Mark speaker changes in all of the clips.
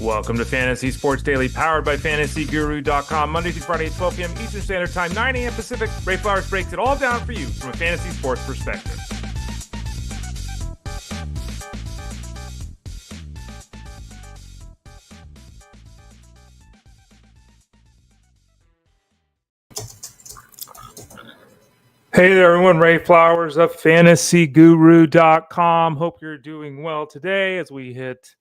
Speaker 1: Welcome to Fantasy Sports Daily, powered by FantasyGuru.com. Monday through Friday at 12 p.m. Eastern Standard Time, 9 a.m. Pacific. Ray Flowers breaks it all down for you from a fantasy sports perspective. Hey there, everyone. Ray Flowers of FantasyGuru.com. Hope you're doing well today as we hit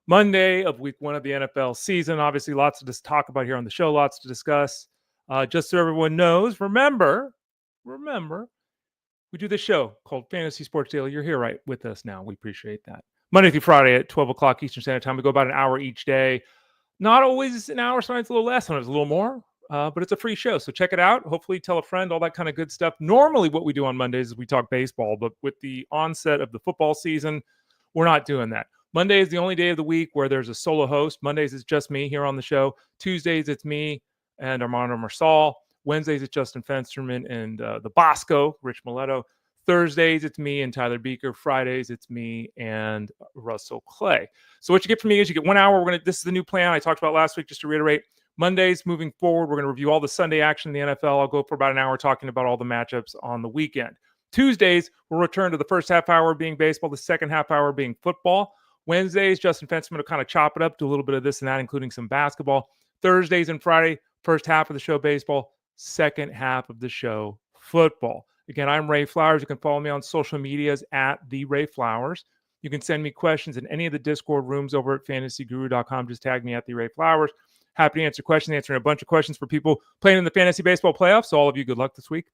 Speaker 1: Monday of week one of the NFL season. Obviously, lots to just talk about here on the show, lots to discuss. Just so everyone knows, remember, we do this show called Fantasy Sports Daily. You're here right with us now. We appreciate that. Monday through Friday at 12 o'clock Eastern Standard Time. We go about an hour each day. Not always an hour, sometimes a little less, sometimes a little more. But it's a free show, so check it out. Hopefully tell a friend, all that kind of good stuff. Normally what we do on Mondays is we talk baseball, but with the onset of the football season, we're not doing that. Monday is the only day of the week where there's a solo host. Mondays it's just me here on the show. Tuesdays it's me and Armando Marsal. Wednesdays it's Justin Fensterman and the Bosco, Rich Mileto. Thursdays it's me and Tyler Beaker. Fridays it's me and Russell Clay. So what you get from me is you get 1 hour. This is the new plan I talked about last week, just to reiterate. Mondays moving forward, we're going to review all the Sunday action in the NFL. I'll go for about an hour talking about all the matchups on the weekend. Tuesdays, we'll return to the first half hour being baseball, the second half hour being football. Wednesdays, Justin Fensterman will kind of chop it up, do a little bit of this and that, including some basketball. Thursdays and Friday, first half of the show baseball, second half of the show football. Again, I'm Ray Flowers. You can follow me on social medias at The Ray Flowers. You can send me questions in any of the Discord rooms over at FantasyGuru.com. Just tag me at The Ray Flowers. Happy to answer questions, answering a bunch of questions for people playing in the fantasy baseball playoffs. So all of you, good luck this week.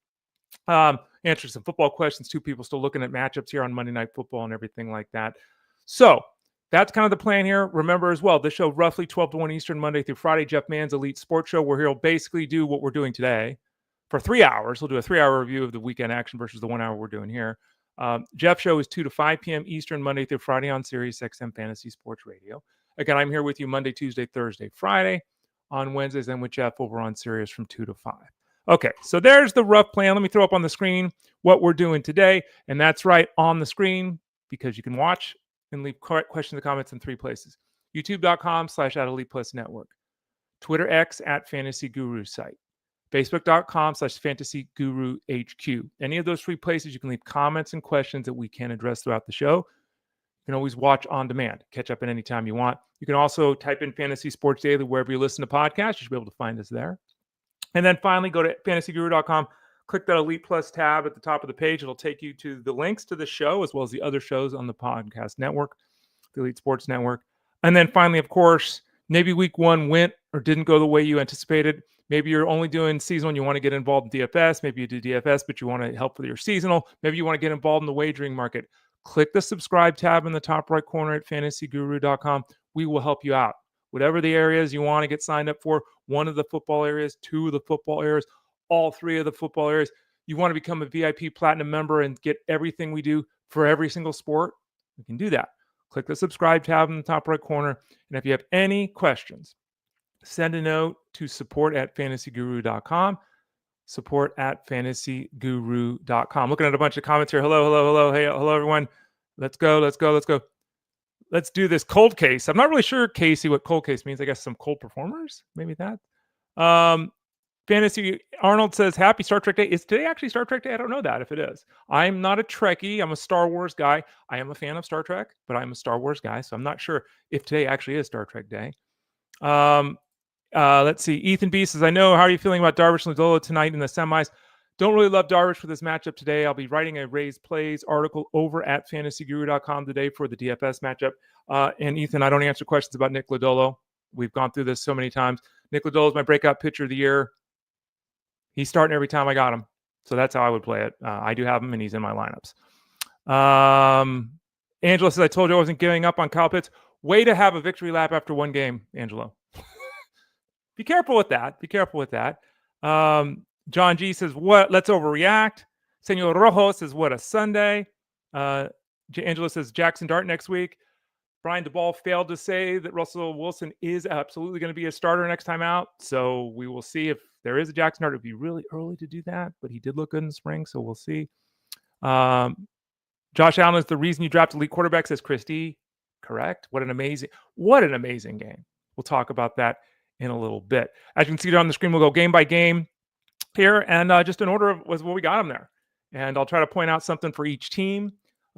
Speaker 1: Answer some football questions too. People still looking at matchups here on Monday Night Football and everything like that. So that's kind of the plan here. Remember as well, this show roughly 12 to 1 Eastern, Monday through Friday. Jeff Mann's Elite Sports Show, where he'll basically do what we're doing today for 3 hours. He'll do a 3-hour review of the weekend action versus the 1 hour we're doing here. Jeff's show is 2 to 5 p.m. Eastern, Monday through Friday on Sirius XM Fantasy Sports Radio. Again, I'm here with you Monday, Tuesday, Thursday, Friday. On Wednesdays, and with Jeff over on Sirius from 2 to 5. Okay, so there's the rough plan. Let me throw up on the screen what we're doing today. And that's right, on the screen, because you can watch and leave questions and comments in 3 places. YouTube.com/@ElitePlusNetwork. Twitter X at Fantasy Guru site. Facebook.com/FantasyGuruHQ. Any of those 3 places, you can leave comments and questions that we can address throughout the show. You can always watch on demand, catch up at any time you want. You can also type in Fantasy Sports Daily wherever you listen to podcasts. You should be able to find us there. And then finally, go to FantasyGuru.com, click that Elite Plus tab at the top of the page. It'll take you to the links to the show as well as the other shows on the podcast network, the Elite Sports Network. And then finally, of course, maybe week one went or didn't go the way you anticipated. Maybe you're only doing seasonal and you want to get involved in DFS. Maybe you do DFS, but you want to help with your seasonal. Maybe you want to get involved in the wagering market. Click the subscribe tab in the top right corner at FantasyGuru.com. We will help you out. Whatever the areas you want to get signed up for, 1 of the football areas, 2 of the football areas, all 3 of the football areas. You want to become a VIP Platinum member and get everything we do for every single sport? We can do that. Click the subscribe tab in the top right corner. And if you have any questions, send a note to support@FantasyGuru.com. support@FantasyGuru.com. Looking at a bunch of comments here. Hello. Hey, hello, everyone. Let's go. Let's do this cold case. I'm not really sure, Casey, what cold case means. I guess some cold performers, maybe that. Fantasy Arnold says, happy Star Trek Day. Is today actually Star Trek Day? I don't know that if it is. I'm not a Trekkie. I'm a Star Wars guy. I am a fan of Star Trek, but I'm a Star Wars guy, so I'm not sure if today actually is Star Trek Day. Let's see. Ethan B says, I know. How are you feeling about Darvish and Lodolo tonight in the semis? Don't really love Darvish for this matchup today. I'll be writing a Raised Plays article over at FantasyGuru.com today for the DFS matchup. And Ethan, I don't answer questions about Nick Lodolo. We've gone through this so many times. Nick Lodolo is my breakout pitcher of the year. He's starting every time I got him. So that's how I would play it. I do have him, and he's in my lineups. Angela says, I told you I wasn't giving up on Kyle Pitts. Way to have a victory lap after 1 game, Angelo. Be careful with that. John G says, what? Let's overreact. Senor Rojo says, what a Sunday. Angela says, Jackson Dart next week. Brian DeBall failed to say that Russell Wilson is absolutely going to be a starter next time out. So we will see if there is a Jackson Dart. It would be really early to do that, but he did look good in the spring, so we'll see. Josh Allen is the reason you dropped elite quarterback, says Christy. Correct. What an amazing game. We'll talk about that in a little bit. As you can see there on the screen, we'll go game by game here, and just in order of was what we got them there. And I'll try to point out something for each team,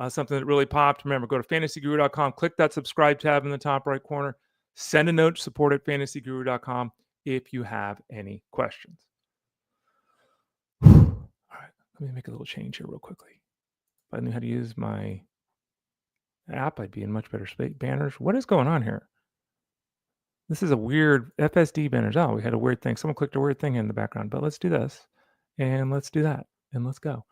Speaker 1: something that really popped. Remember, go to fantasyguru.com, click that subscribe tab in the top right corner, send a note to support at fantasyguru.com if you have any questions. All right, let me make a little change here real quickly. If I knew how to use my app, I'd be in much better space. Banners. What is going on here? This is a weird FSD banners. Oh, we had a weird thing. Someone clicked a weird thing in the background, but let's do this and let's do that and let's go.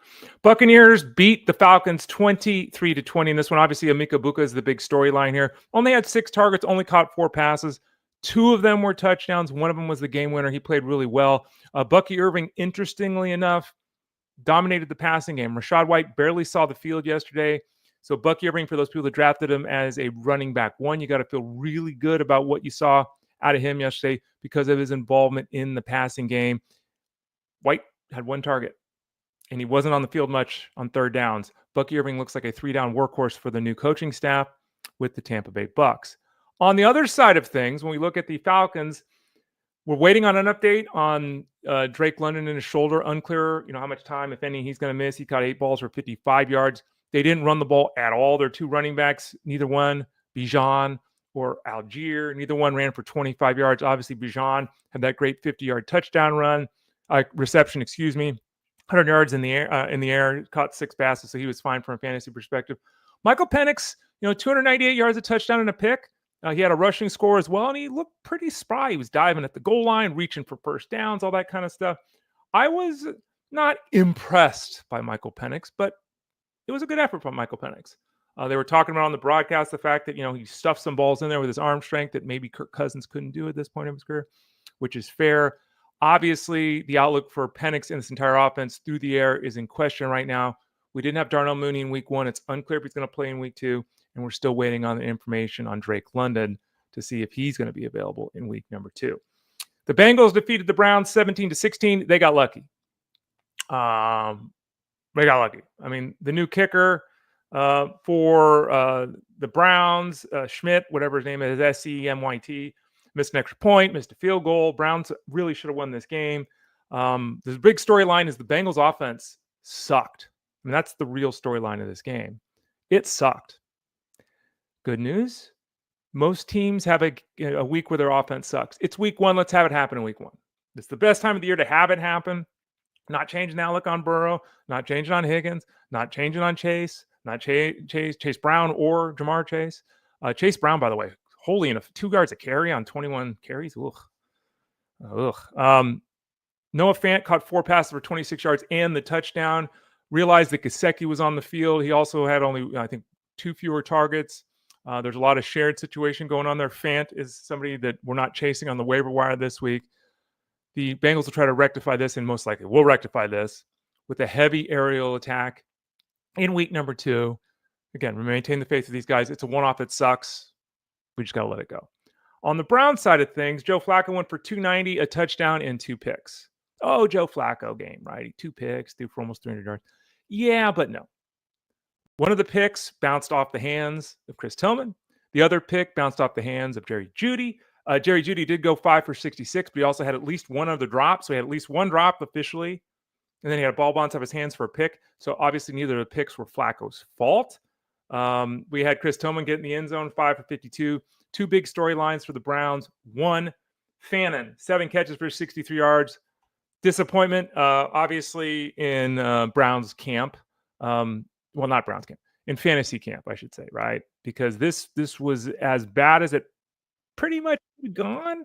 Speaker 1: Buccaneers beat the Falcons 23-20. And this one, obviously, Emeka Buka is the big storyline here. Only had 6 targets, only caught 4 passes. 2 of them were touchdowns. One of them was the game winner. He played really well. Bucky Irving, interestingly enough, dominated the passing game. Rachaad White barely saw the field yesterday. So Bucky Irving, for those people that drafted him as a running back one, you got to feel really good about what you saw out of him yesterday because of his involvement in the passing game. White had 1 target, and he wasn't on the field much on 3rd downs. Bucky Irving looks like a 3-down workhorse for the new coaching staff with the Tampa Bay Bucs. On the other side of things, when we look at the Falcons, we're waiting on an update on Drake London and his shoulder. Unclear, how much time, if any, he's going to miss. He caught 8 balls for 55 yards. They didn't run the ball at all. Their 2 running backs, neither one, Bijan or Algier, neither one ran for 25 yards. Obviously, Bijan had that great 50-yard touchdown reception, 100 yards in the air, caught 6 passes, so he was fine from a fantasy perspective. Michael Penix, 298 yards, a touchdown and a pick. He had a rushing score as well, and he looked pretty spry. He was diving at the goal line, reaching for first downs, all that kind of stuff. I was not impressed by Michael Penix, but it was a good effort from Michael Penix. They were talking about on the broadcast the fact that, he stuffed some balls in there with his arm strength that maybe Kirk Cousins couldn't do at this point of his career, which is fair. Obviously, the outlook for Penix in this entire offense through the air is in question right now. We didn't have Darnell Mooney in week 1. It's unclear if he's going to play in week 2, and we're still waiting on the information on Drake London to see if he's going to be available in week number 2. The Bengals defeated the Browns 17-16. They got lucky. They got lucky. I mean, the new kicker for the Browns, Schmidt, whatever his name is, SCMYT, missed an extra point, missed a field goal. Browns really should have won this game. The big storyline is the Bengals offense sucked. I mean, that's the real storyline of this game. It sucked. Good news. Most teams have a week where their offense sucks. It's week 1. Let's have it happen in week 1. It's the best time of the year to have it happen. Not changing the outlook on Burrow, not changing on Higgins, not changing on Chase, not Chase Brown or Jamar Chase. Chase Brown, by the way, holy enough, 2 yards a carry on 21 carries. Noah Fant caught 4 passes for 26 yards and the touchdown. Realized that Gesicki was on the field. He also had only, 2 fewer targets. There's a lot of shared situation going on there. Fant is somebody that we're not chasing on the waiver wire this week. The Bengals will try to rectify this, and most likely will rectify this with a heavy aerial attack in week number 2. Again, we maintain the faith of these guys. It's a one-off. It sucks. We just got to let it go. On the Browns side of things, Joe Flacco went for 290, a touchdown, and 2 picks. Oh, Joe Flacco game, right? 2 picks, threw for almost 300 yards. Yeah, but no. One of the picks bounced off the hands of Chris Tillman. The other pick bounced off the hands of Jerry Jeudy. Jerry Jeudy did go 5 for 66, but he also had at least one other drop. So he had at least 1 drop officially. And then he had a ball bounce off his hands for a pick. So obviously neither of the picks were Flacco's fault. We had Chris Tillman get in the end zone, 5 for 52. 2 big storylines for the Browns. 1, Fannin, 7 catches for 63 yards. Disappointment, obviously, in Browns camp. Well, not Browns camp. In fantasy camp, I should say, right? Because this was as bad as it pretty much gone.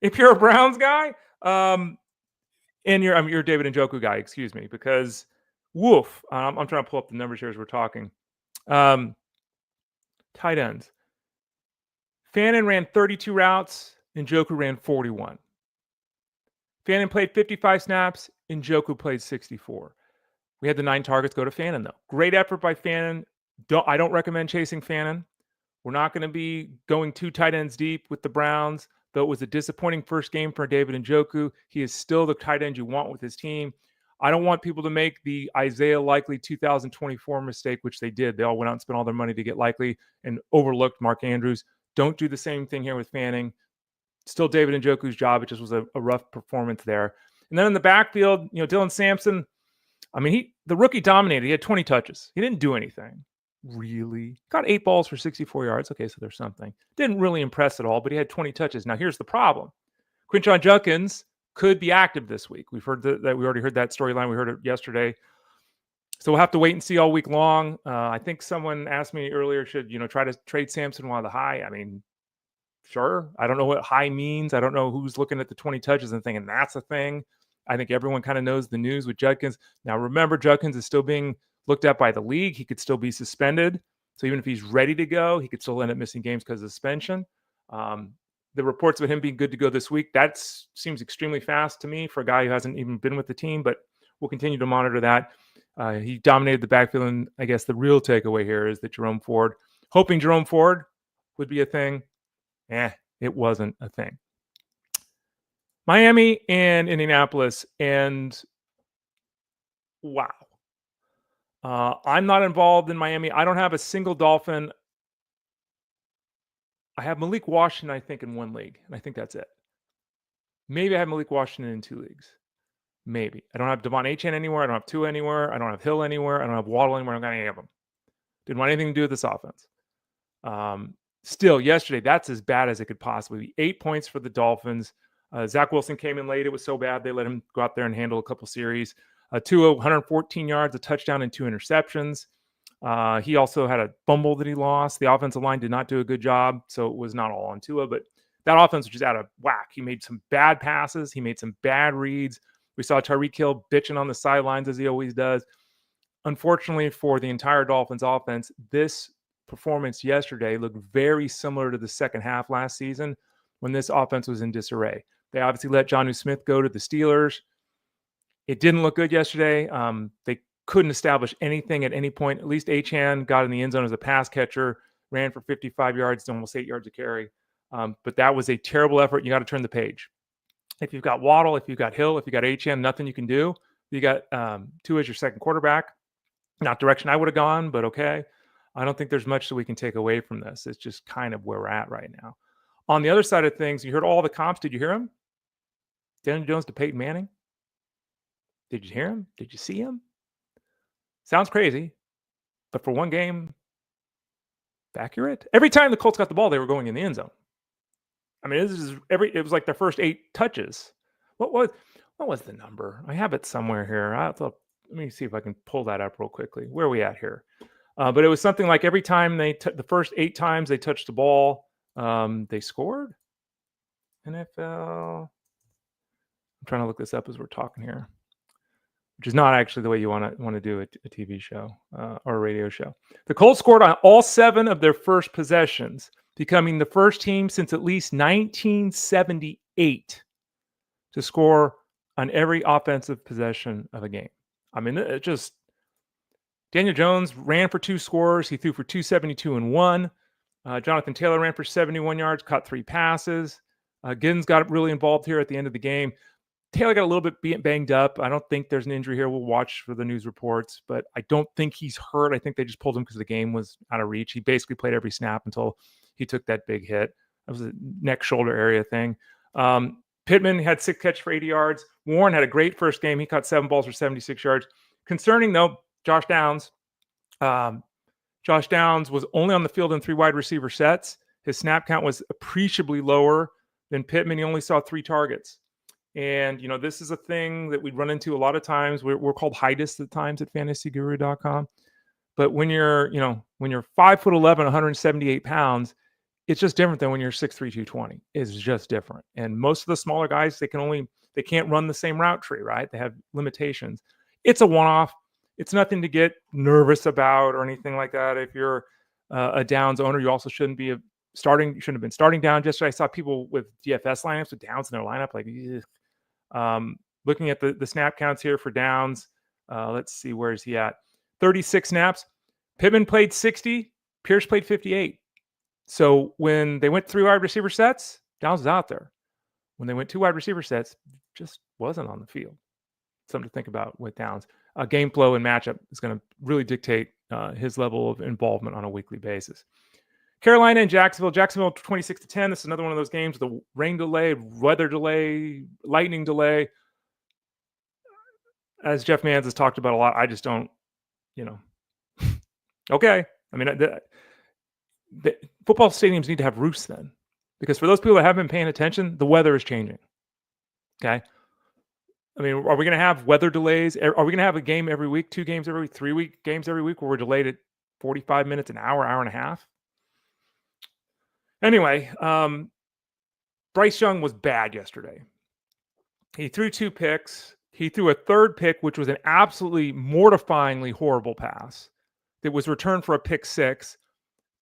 Speaker 1: If you're a Browns guy, and you're a David Njoku guy, excuse me, because woof. I'm trying to pull up the numbers here as we're talking. Tight ends. Fannin ran 32 routes. Njoku ran 41. Fannin played 55 snaps. Njoku played 64. We had the 9 targets go to Fannin, though. Great effort by Fannin. I don't recommend chasing Fannin. We're not going to be going 2 tight ends deep with the Browns, though it was a disappointing first game for David Njoku. He is still the tight end you want with his team. I don't want people to make the Isaiah Likely 2024 mistake, which they did. They all went out and spent all their money to get Likely and overlooked Mark Andrews. Don't do the same thing here with Fanning. still David Njoku's job. It just was a rough performance there. And then in the backfield, Dylan Sampson, the rookie dominated. He had 20 touches. He didn't do anything. Really? Got 8 balls for 64 yards. Okay, so there's something. Didn't really impress at all, but he had 20 touches. Now, here's the problem. Quinshon Judkins could be active this week. We've heard that. We already heard that storyline. We heard it yesterday. So we'll have to wait and see all week long. I think someone asked me earlier, should, try to trade Sampson while the high? Sure. I don't know what high means. I don't know who's looking at the 20 touches and thinking that's a thing. I think everyone kind of knows the news with Judkins. Now, remember, Judkins is still being looked at by the league. He could still be suspended. So even if he's ready to go, he could still end up missing games because of suspension. The reports of him being good to go this week, that seems extremely fast to me for a guy who hasn't even been with the team, but we'll continue to monitor that. He dominated the backfield, and I guess the real takeaway here is that hoping Jerome Ford would be a thing. It wasn't a thing. Miami and Indianapolis, and wow. I'm not involved in Miami. I don't have a single Dolphin. I have Malik Washington, I think, in one league, and I think that's it. Maybe I have Malik Washington in 2 leagues. Maybe. I don't have Devon Achane anywhere. I don't have Tua anywhere. I don't have Hill anywhere. I don't have Waddle anywhere. I don't got any of them. Didn't want anything to do with this offense. Still, yesterday, that's as bad as it could possibly be. 8 points for the Dolphins. Zach Wilson came in late. It was so bad they let him go out there and handle a couple series. Tua, 114 yards, a touchdown, and 2 interceptions. He also had a fumble that he lost. The offensive line did not do a good job, so it was not all on Tua, but that offense was just out of whack. He made some bad passes. He made some bad reads. We saw Tyreek Hill bitching on the sidelines as he always does. Unfortunately for the entire Dolphins offense, this performance yesterday looked very similar to the second half last season when this offense was in disarray. They obviously let Jonnu Smith go to the Steelers. It didn't look good yesterday. They couldn't establish anything at any point. At least Achane got in the end zone as a pass catcher, ran for 55 yards, almost 8 yards a carry. But that was a terrible effort. You got to turn the page. If you've got Waddle, if you've got Hill, if you got Achane, nothing you can do. You got Tua as your second quarterback. Not direction I would have gone, but okay. I don't think there's much that we can take away from this. It's just kind of where we're at right now. On the other side of things, you heard all the comps. Did you hear him? Daniel Jones to Peyton Manning? Did you hear him? Did you see him? Sounds crazy, but for one game, accurate. Every time the Colts got the ball, they were going in the end zone. It was like their first 8 touches. What was the number? I have it somewhere here. Let me see if I can pull that up real quickly. Where are we at here? But it was something like every time the first 8 times they touched the ball, they scored. NFL. I'm trying to look this up as we're talking here, which is not actually the way you want to do a TV show or a radio show. The Colts scored on all 7 of their first possessions, becoming the first team since at least 1978 to score on every offensive possession of a game. It just Daniel Jones ran for 2 scores. He threw for 272 and 1. Jonathan Taylor ran for 71 yards, caught 3 passes. Giddens got really involved here at the end of the game. Taylor got a little bit banged up. I don't think there's an injury here. We'll watch for the news reports, but I don't think he's hurt. I think they just pulled him because the game was out of reach. He basically played every snap until he took that big hit. That was a neck shoulder area thing. Pittman had 6 catches for 80 yards. Warren had a great first game. He caught 7 balls for 76 yards. Concerning, though, Josh Downs. Josh Downs was only on the field in 3 wide receiver sets. His snap count was appreciably lower than Pittman. He only saw 3 targets. And, this is a thing that we run into a lot of times. We're called heightists at times at fantasyguru.com. But when you're 5'11", 178 pounds, it's just different than when you're 6'3", 220. It's just different. And most of the smaller guys, they can't run the same route tree, right? They have limitations. It's a one-off. It's nothing to get nervous about or anything like that. If you're a Downs owner, you also shouldn't have been starting Downs. Yesterday, I saw people with DFS lineups with Downs in their lineup. Looking at the snap counts here for Downs, let's see, where is he at? 36 snaps. Pittman played 60. Pierce played 58. So when they went 3 wide receiver sets, Downs was out there. When they went 2 wide receiver sets, just wasn't on the field. Something to think about with Downs. Game flow and matchup is going to really dictate his level of involvement on a weekly basis. Carolina and Jacksonville. Jacksonville 26-10. This is another one of those games with a rain delay, weather delay, lightning delay. As Jeff Mans has talked about a lot, I just don't, okay. I mean, the football stadiums need to have roofs then, because for those people that haven't been paying attention, the weather is changing. Okay. I mean, are we going to have weather delays? Are we going to have a game every week, 2 games every week, 3 games every week where we're delayed at 45 minutes, an hour, hour and a half? Anyway, Bryce Young was bad yesterday. He threw 2 picks. He threw a third pick, which was an absolutely mortifyingly horrible pass that was returned for a pick 6.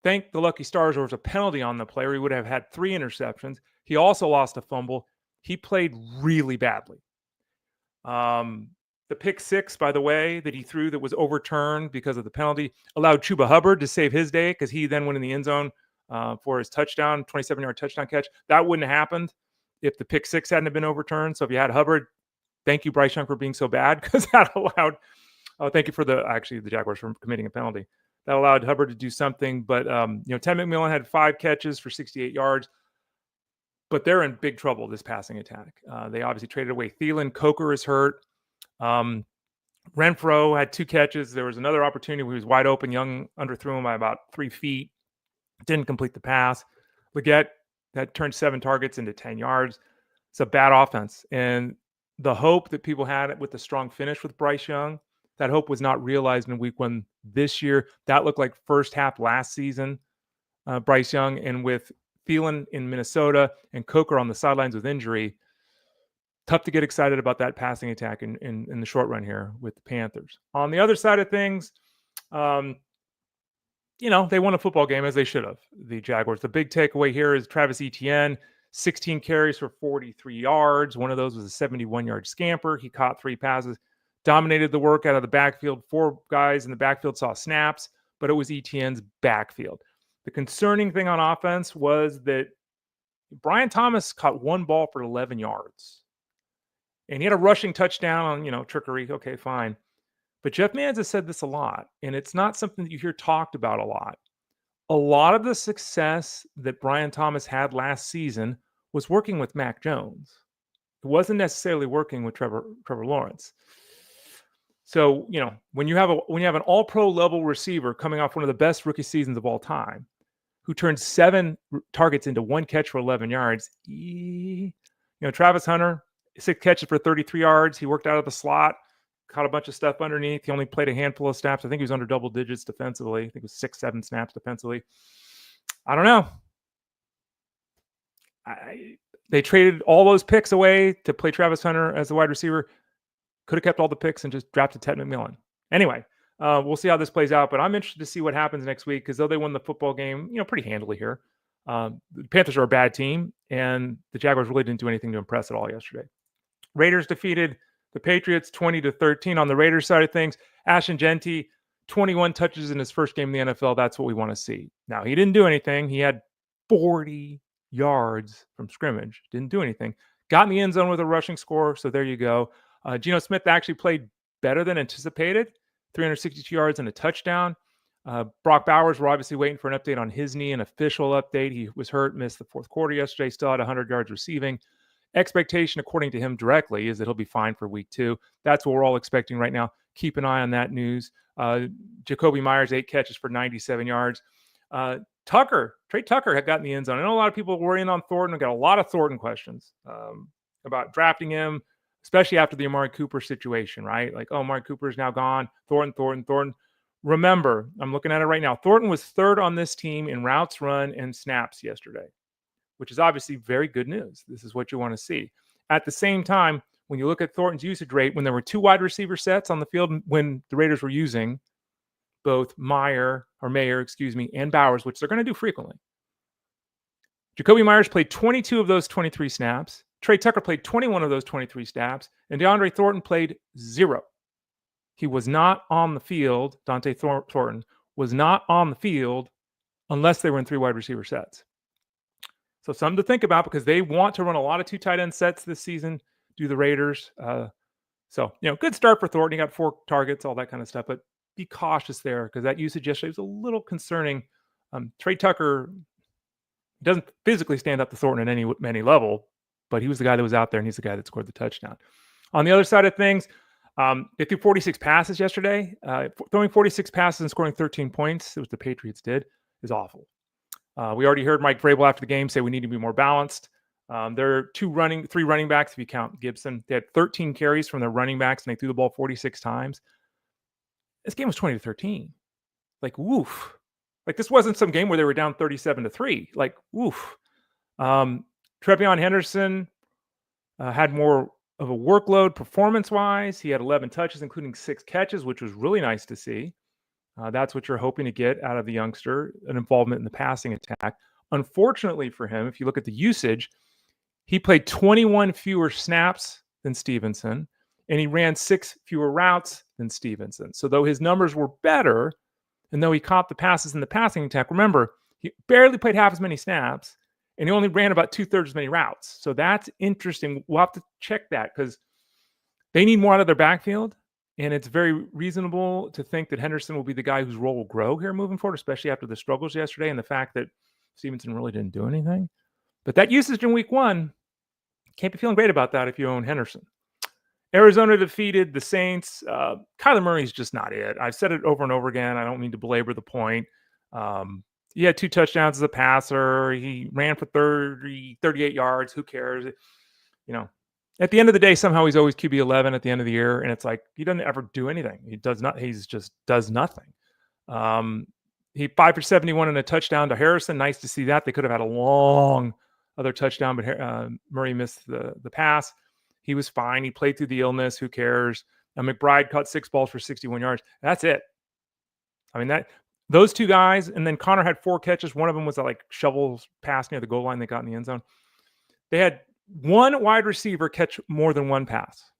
Speaker 1: Thank the lucky stars there was a penalty on the play, or he would have had 3 interceptions. He also lost a fumble. He played really badly. The pick 6, by the way, that he threw that was overturned because of the penalty allowed Chuba Hubbard to save his day, because he then went in the end zone for his touchdown, 27-yard touchdown catch. That wouldn't have happened if the pick 6 hadn't been overturned. So if you had Hubbard, thank you, Bryce Young, for being so bad, because that allowed thank you for the Jaguars for committing a penalty. That allowed Hubbard to do something. But, Ted McMillan had 5 catches for 68 yards. But they're in big trouble, this passing attack. They obviously traded away Thielen. Coker is hurt. Renfro had 2 catches. There was another opportunity where he was wide open. Young underthrew him by about 3 feet. Didn't complete the pass. Leggett that turned 7 targets into 10 yards. It's a bad offense. And the hope that people had with the strong finish with Bryce Young, that hope was not realized in week 1 this year. That looked like first half last season, Bryce Young. And with Thielen in Minnesota and Coker on the sidelines with injury, tough to get excited about that passing attack in the short run here with the Panthers. On the other side of things, they won a football game as they should have, the Jaguars. The big takeaway here is Travis Etienne, 16 carries for 43 yards. One of those was a 71-yard scamper. He caught 3 passes, dominated the work out of the backfield. 4 guys in the backfield saw snaps, but it was Etienne's backfield. The concerning thing on offense was that Brian Thomas caught 1 ball for 11 yards. And he had a rushing touchdown on, trickery. Okay, fine. But Jeff Mans has said this a lot, and it's not something that you hear talked about a lot. A lot of the success that Brian Thomas had last season was working with Mac Jones. It wasn't necessarily working with Trevor Lawrence. So, when you have an all-pro level receiver coming off one of the best rookie seasons of all time, who turned 7 targets into 1 catch for 11 yards, Travis Hunter, 6 catches for 33 yards. He worked out of the slot, caught a bunch of stuff underneath. He only played a handful of snaps. I think he was under double digits defensively. I think it was 6-7 snaps defensively. I don't know. They traded all those picks away to play Travis Hunter as the wide receiver. Could have kept all the picks and just drafted Ted McMillan. Anyway, we'll see how this plays out, but I'm interested to see what happens next week, because though they won the football game, pretty handily here, the Panthers are a bad team, and the Jaguars really didn't do anything to impress at all yesterday. Raiders defeated the Patriots 20-13. On the Raiders side of things, Ashton Genty, 21 touches in his first game in the NFL. That's what we want to see. Now, he didn't do anything. He had 40 yards from scrimmage. Didn't do anything. Got in the end zone with a rushing score, so there you go. Geno Smith actually played better than anticipated, 362 yards and a touchdown. Brock Bowers, we're obviously waiting for an update on his knee, an official update. He was hurt, missed the 4th quarter yesterday, still had 100 yards receiving. Expectation, according to him directly, is that he'll be fine for week 2. That's what we're all expecting right now. Keep an eye on that news. Jacoby Myers, 8 catches for 97 yards. Trey Tucker had gotten the end zone. I know a lot of people worrying on Thornton. I got a lot of Thornton questions about drafting him, especially after the Amari Cooper situation, right? Like, Amari Cooper is now gone. Thornton. Remember, I'm looking at it right now. Thornton was 3rd on this team in routes run and snaps yesterday, which is obviously very good news. This is what you want to see. At the same time, when you look at Thornton's usage rate, when there were 2 wide receiver sets on the field, when the Raiders were using both Mayer, and Bowers, which they're going to do frequently, Jacoby Myers played 22 of those 23 snaps. Trey Tucker played 21 of those 23 snaps, and DeAndre Thornton played 0. He was not on the field. Dante Thornton was not on the field unless they were in 3 wide receiver sets. So something to think about, because they want to run a lot of 2 tight end sets this season, do the Raiders. Good start for Thornton. He got 4 targets, all that kind of stuff, but be cautious there, because that usage yesterday was a little concerning Trey Tucker doesn't physically stand up to Thornton at any level, but he was the guy that was out there, and he's the guy that scored the touchdown. On the other side of things, they threw 46 passes yesterday. Throwing 46 passes and scoring 13 points, which the Patriots did, is awful. We already heard Mike Vrabel after the game say we need to be more balanced. There are three running backs if you count Gibson. They had 13 carries from their running backs, and they threw the ball 46 times. This game was 20-13. Like, woof. Like, this wasn't some game where they were down 37-3. Like, woof. Trevion Henderson had more of a workload performance-wise. He had 11 touches, including 6 catches, which was really nice to see. That's what you're hoping to get out of the youngster, an involvement in the passing attack. Unfortunately for him, if you look at the usage, he played 21 fewer snaps than Stevenson, and he ran 6 fewer routes than Stevenson. So though his numbers were better, and though he caught the passes in the passing attack, remember, he barely played half as many snaps, and he only ran about 2/3 as many routes. So that's interesting. We'll have to check that because they need more out of their backfield. And it's very reasonable to think that Henderson will be the guy whose role will grow here moving forward, especially after the struggles yesterday and the fact that Stevenson really didn't do anything. But that usage in week 1, can't be feeling great about that if you own Henderson. Arizona defeated the Saints. Kyler Murray's just not it. I've said it over and over again. I don't mean to belabor the point. He had 2 touchdowns as a passer. He ran for 38 yards. Who cares? At the end of the day, somehow he's always QB 11 at the end of the year, and it's like he doesn't ever do anything. He does not. He's just does nothing. He 5 for 71 and a touchdown to Harrison. Nice to see that. They could have had a long other touchdown, but Murray missed the pass. He was fine. He played through the illness. Who cares? McBride caught 6 balls for 61 yards. That's it. I mean, those 2 guys, and then Connor had 4 catches. One of them was a shovel pass near the goal line they got in the end zone. They had 1 wide receiver catch more than 1 pass.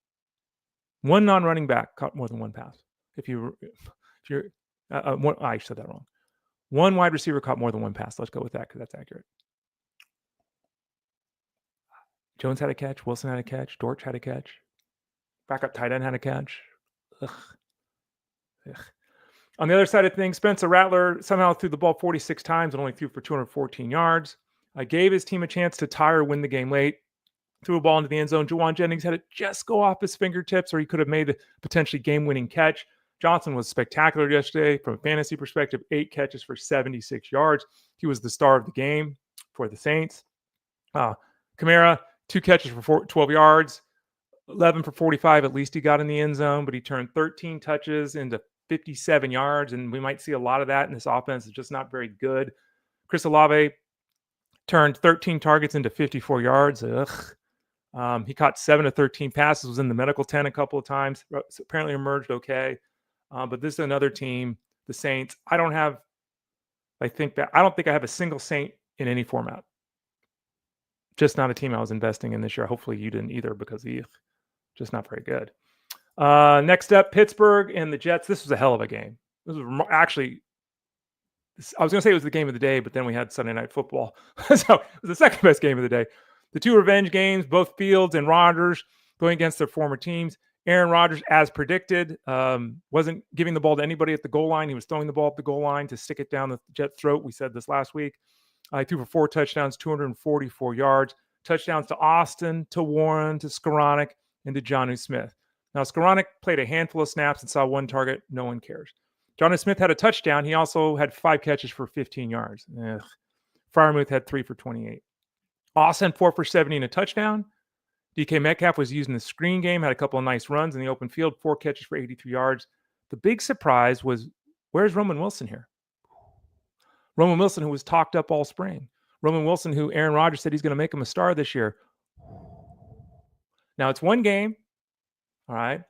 Speaker 1: 1 non-running back caught more than 1 pass. I said that wrong. 1 wide receiver caught more than 1 pass. Let's go with that because that's accurate. Jones had a catch. Wilson had a catch. Dortch had a catch. Backup tight end had a catch. Ugh. On the other side of things, Spencer Rattler somehow threw the ball 46 times and only threw for 214 yards. Gave his team a chance to tie or win the game late. Threw a ball into the end zone. Juwan Jennings had it just go off his fingertips, or he could have made a potentially game-winning catch. Johnson was spectacular yesterday from a fantasy perspective. 8 catches for 76 yards. He was the star of the game for the Saints. Kamara, 2 catches for 12 yards. 11 for 45. At least he got in the end zone, but he turned 13 touches into 57 yards, and we might see a lot of that in this offense. It's just not very good. Chris Olave turned 13 targets into 54 yards. He caught 7 of 13 passes, was in the medical tent a couple of times, apparently emerged okay. But this is another team, the Saints. I don't think I have a single Saint in any format. Just not a team I was investing in this year. Hopefully you didn't either because he's just not very good. Next up, Pittsburgh and the Jets. This was a hell of a game. This was actually, I was going to say it was the game of the day, but then we had Sunday Night Football. So it was the second best game of the day. The 2 revenge games, both Fields and Rodgers going against their former teams. Aaron Rodgers, as predicted, wasn't giving the ball to anybody at the goal line. He was throwing the ball at the goal line to stick it down the Jets' throat. We said this last week. He threw for 4 touchdowns, 244 yards. Touchdowns to Austin, to Warren, to Skoranek, and to Jonnu Smith. Now, Skoranek played a handful of snaps and saw 1 target. No one cares. Jonnu Smith had a touchdown. He also had 5 catches for 15 yards. Freiermuth had 3 for 28. Austin, 4 for 70 and a touchdown. DK Metcalf was using the screen game, had a couple of nice runs in the open field, 4 catches for 83 yards. The big surprise was, where's Roman Wilson here? Roman Wilson, who was talked up all spring. Roman Wilson, who Aaron Rodgers said he's going to make him a star this year. Now, it's 1 game. All right.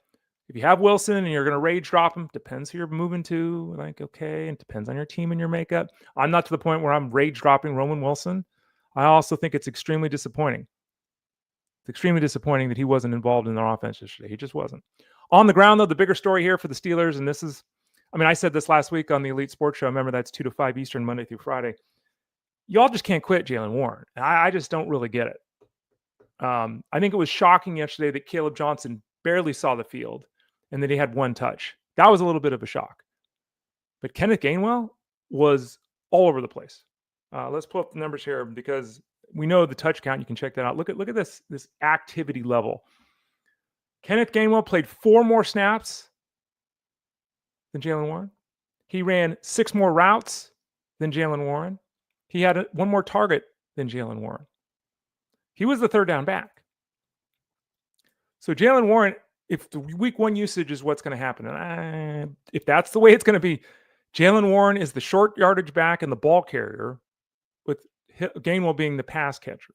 Speaker 1: If you have Wilson and you're going to rage drop him, depends who you're moving to. Okay, and depends on your team and your makeup. I'm not to the point where I'm rage dropping Roman Wilson. I also think it's extremely disappointing. It's extremely disappointing that he wasn't involved in their offense yesterday. He just wasn't. On the ground, though, the bigger story here for the Steelers, and this is, I said this last week on the Elite Sports Show. Remember, that's 2 to 5 Eastern, Monday through Friday. Y'all just can't quit Jaylen Warren. I just don't really get it. I think it was shocking yesterday that Caleb Johnson barely saw the field and that he had 1 touch. That was a little bit of a shock. But Kenneth Gainwell was all over the place. Let's pull up the numbers here because we know the touch count. You can check that out. Look at this activity level. Kenneth Gainwell played 4 more snaps than Jaylen Warren. He ran 6 more routes than Jaylen Warren. He had 1 more target than Jaylen Warren. He was the third down back. So Jaylen Warren, if the week 1 usage is what's going to happen, and if that's the way it's going to be, Jaylen Warren is the short yardage back and the ball carrier, with Gainwell being the pass catcher,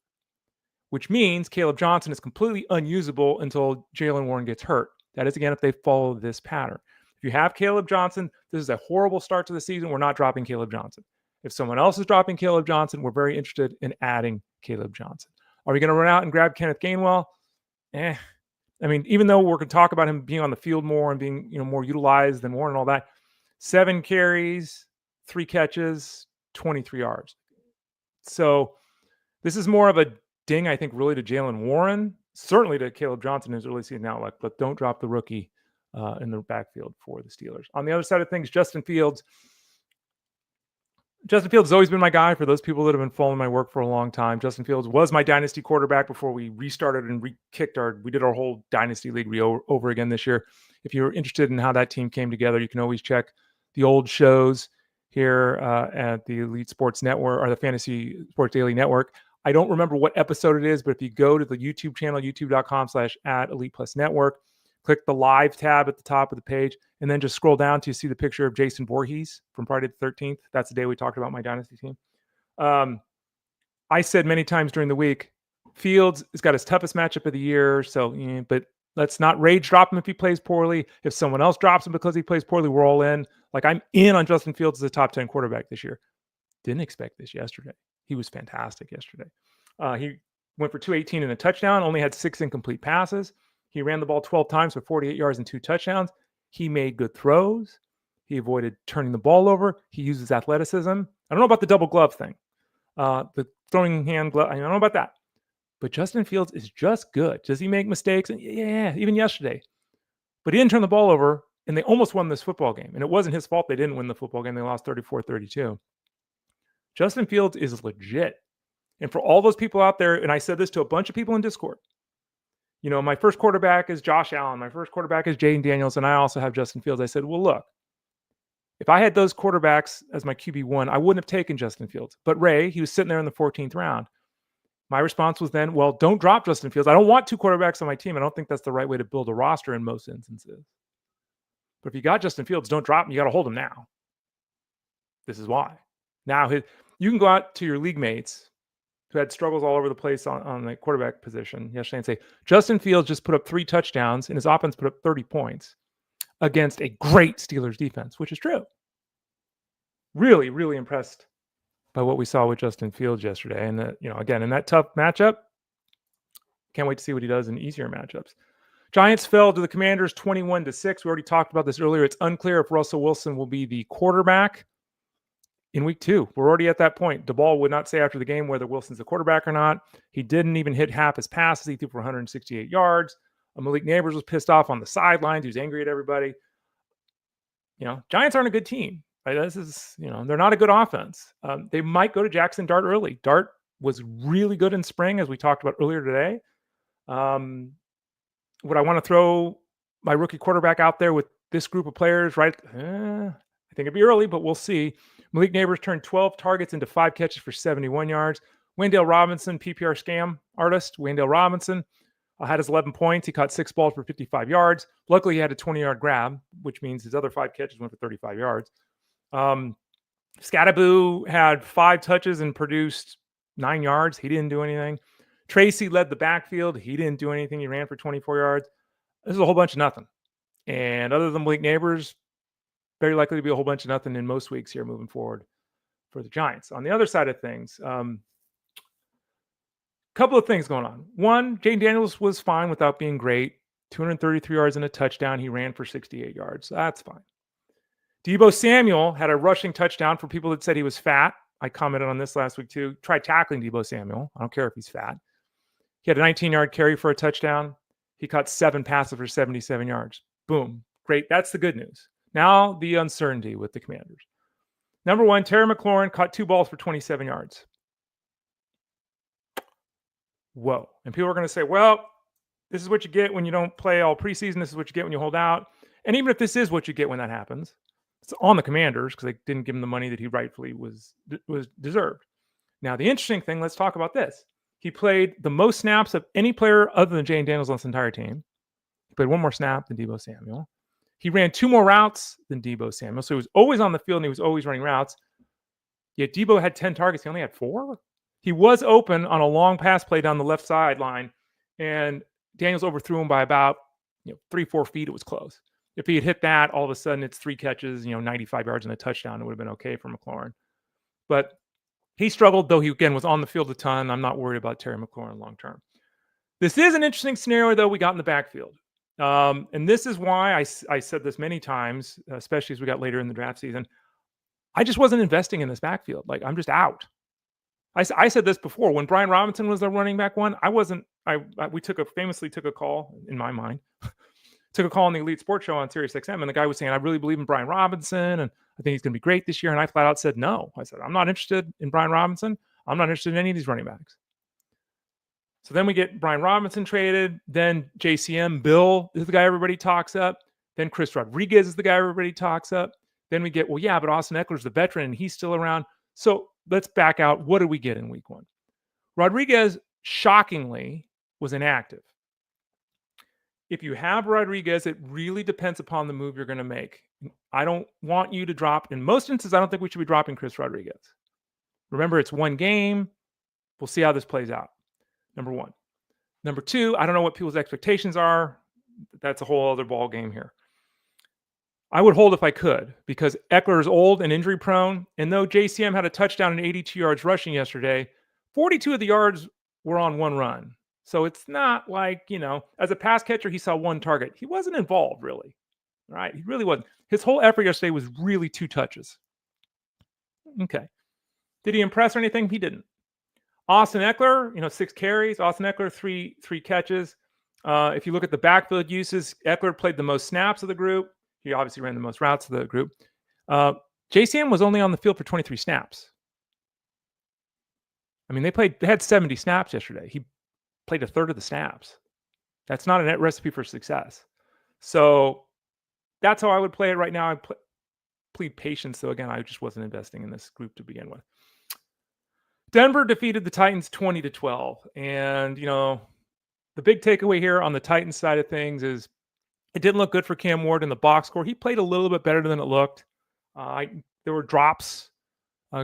Speaker 1: which means Caleb Johnson is completely unusable until Jaylen Warren gets hurt. That is, again, if they follow this pattern. If you have Caleb Johnson, this is a horrible start to the season. We're not dropping Caleb Johnson. If someone else is dropping Caleb Johnson, we're very interested in adding Caleb Johnson. Are we going to run out and grab Kenneth Gainwell? I mean, even though we're going to talk about him being on the field more and being, more utilized than Warren and all that, 7 carries, 3 catches, 23 yards. So this is more of a ding, I think, really to Jaylen Warren, certainly to Caleb Johnson, who's really seen an outlook, but don't drop the rookie in the backfield for the Steelers. On the other side of things, Justin Fields has always been my guy. For those people that have been following my work for a long time, Justin Fields was my dynasty quarterback before we restarted and we did our whole dynasty league over again this year. If you're interested in how that team came together, you can always check the old shows here at the Elite Sports Network or the Fantasy Sports Daily Network. I don't remember what episode it is, but if you go to the YouTube channel, youtube.com/@ElitePlusNetwork, click the live tab at the top of the page, and then just scroll down to see the picture of Jason Voorhees from Friday the 13th. That's the day we talked about my dynasty team. I said many times during the week, Fields has got his toughest matchup of the year. So, but let's not rage drop him if he plays poorly. If someone else drops him because he plays poorly, we're all in. Like, I'm in on Justin Fields as a top 10 quarterback this year. Didn't expect this yesterday. He was fantastic yesterday. He went for 218 and a touchdown, only had 6 incomplete passes. He ran the ball 12 times for 48 yards and 2 touchdowns. He made good throws. He avoided turning the ball over. He uses athleticism. I don't know about the double glove thing. The throwing hand glove, I don't know about that. But Justin Fields is just good. Does he make mistakes? Yeah, even yesterday. But he didn't turn the ball over, and they almost won this football game. And it wasn't his fault they didn't win the football game. They lost 34-32. Justin Fields is legit. And for all those people out there, and I said this to a bunch of people in Discord, my first quarterback is Josh Allen. My first quarterback is Jaden Daniels, and I also have Justin Fields. I said, well, look, if I had those quarterbacks as my QB1, I wouldn't have taken Justin Fields. But Ray, he was sitting there in the 14th round. My response was then, well, don't drop Justin Fields. I don't want 2 quarterbacks on my team. I don't think that's the right way to build a roster in most instances. But if you got Justin Fields, don't drop him. You got to hold him now. This is why. Now, you can go out to your league mates who had struggles all over the place on the quarterback position yesterday and say, Justin Fields just put up 3 touchdowns and his offense put up 30 points against a great Steelers defense, which is true. Really, really impressed by what we saw with Justin Fields yesterday. And, again, in that tough matchup, can't wait to see what he does in easier matchups. Giants fell to the Commanders 21-6. We already talked about this earlier. It's unclear if Russell Wilson will be the quarterback in week 2. We're already at that point. DeBall would not say after the game whether Wilson's the quarterback or not. He didn't even hit half his passes. He threw for 168 yards. Malik Neighbors was pissed off on the sidelines. He was angry at everybody. Giants aren't a good team. Right? This is, they're not a good offense. They might go to Jackson Dart early. Dart was really good in spring, as we talked about earlier today. Would I want to throw my rookie quarterback out there with this group of players, right? I think it'd be early, but we'll see. Malik Neighbors turned 12 targets into 5 catches for 71 yards. Wayndale Robinson, PPR scam artist, Wayndale Robinson, had his 11 points. He caught 6 balls for 55 yards. Luckily, he had a 20-yard grab, which means his other 5 catches went for 35 yards. Scattaboo had 5 touches and produced 9 yards. He didn't do anything. Tracy led the backfield. He didn't do anything. He ran for 24 yards. This is a whole bunch of nothing. And other than Malik Neighbors, very likely to be a whole bunch of nothing in most weeks here moving forward for the Giants. On the other side of things, couple of things going on. One, Jaden Daniels was fine without being great. 233 yards and a touchdown. He ran for 68 yards. That's fine. Deebo Samuel had a rushing touchdown. For people that said he was fat, I commented on this last week too. Try tackling Deebo Samuel. I don't care if he's fat. He had a 19-yard carry for a touchdown. He caught 7 passes for 77 yards. Boom. Great. That's the good news. Now the uncertainty with the Commanders. Number one, Terry McLaurin caught 2 balls for 27 yards. Whoa. And people are going to say, well, this is what you get when you don't play all preseason. This is what you get when you hold out. And even if this is what you get when that happens, it's on the Commanders because they didn't give him the money that he rightfully was deserved. Now, the interesting thing, let's talk about this. He played the most snaps of any player other than Jane Daniels on this entire team. He played one more snap than Deebo Samuel. He ran 2 more routes than Deebo Samuel. So he was always on the field and he was always running routes. Yet Deebo had 10 targets. He only had 4. He was open on a long pass play down the left sideline, and Daniels overthrew him by about 3-4 feet. It was close. If he had hit that, all of a sudden it's 3 catches, 95 yards and a touchdown. It would have been okay for McLaurin. But he struggled, though he, again, was on the field a ton. I'm not worried about Terry McLaurin long term. This is an interesting scenario, though, we got in the backfield. And this is why I said this many times, especially as we got later in the draft season. I just wasn't investing in this backfield. Like, I'm just out. I said this before. When Brian Robinson was the running back one, we famously took a call, in my mind, took a call on the Elite Sports Show on Sirius XM, and the guy was saying, I really believe in Brian Robinson, and I think he's going to be great this year. And I flat out said, no. I said, I'm not interested in Brian Robinson. I'm not interested in any of these running backs. So then we get Brian Robinson traded. Then JCM, Bill is the guy everybody talks up. Then Chris Rodriguez is the guy everybody talks up. Then we get, well, yeah, but Austin Eckler's the veteran, and he's still around. So let's back out. What did we get in week 1? Rodriguez, shockingly, was inactive. If you have Rodriguez, it really depends upon the move you're going to make. I don't want you to drop. In most instances, I don't think we should be dropping Chris Rodriguez. Remember, it's 1 game. We'll see how this plays out. Number 1. Number 2, I don't know what people's expectations are. That's a whole other ball game here. I would hold if I could, because Eckler is old and injury prone. And though JCM had a touchdown and 82 yards rushing yesterday, 42 of the yards were on 1 run. So it's not like, as a pass catcher, he saw 1 target. He wasn't involved, really. Right? He really wasn't. His whole effort yesterday was really 2 touches. Okay. Did he impress or anything? He didn't. Austin Eckler, 6 carries. Austin Eckler, three catches. If you look at the backfield uses, Eckler played the most snaps of the group. He obviously ran the most routes of the group. JCM was only on the field for 23 snaps. I mean, they had 70 snaps yesterday. He played a third of the snaps. That's not a net recipe for success. So that's how I would play it right now. I plead patience, though. Again, I just wasn't investing in this group to begin with. Denver defeated the Titans 20-12. And, the big takeaway here on the Titans side of things is it didn't look good for Cam Ward in the box score. He played a little bit better than it looked. There were drops,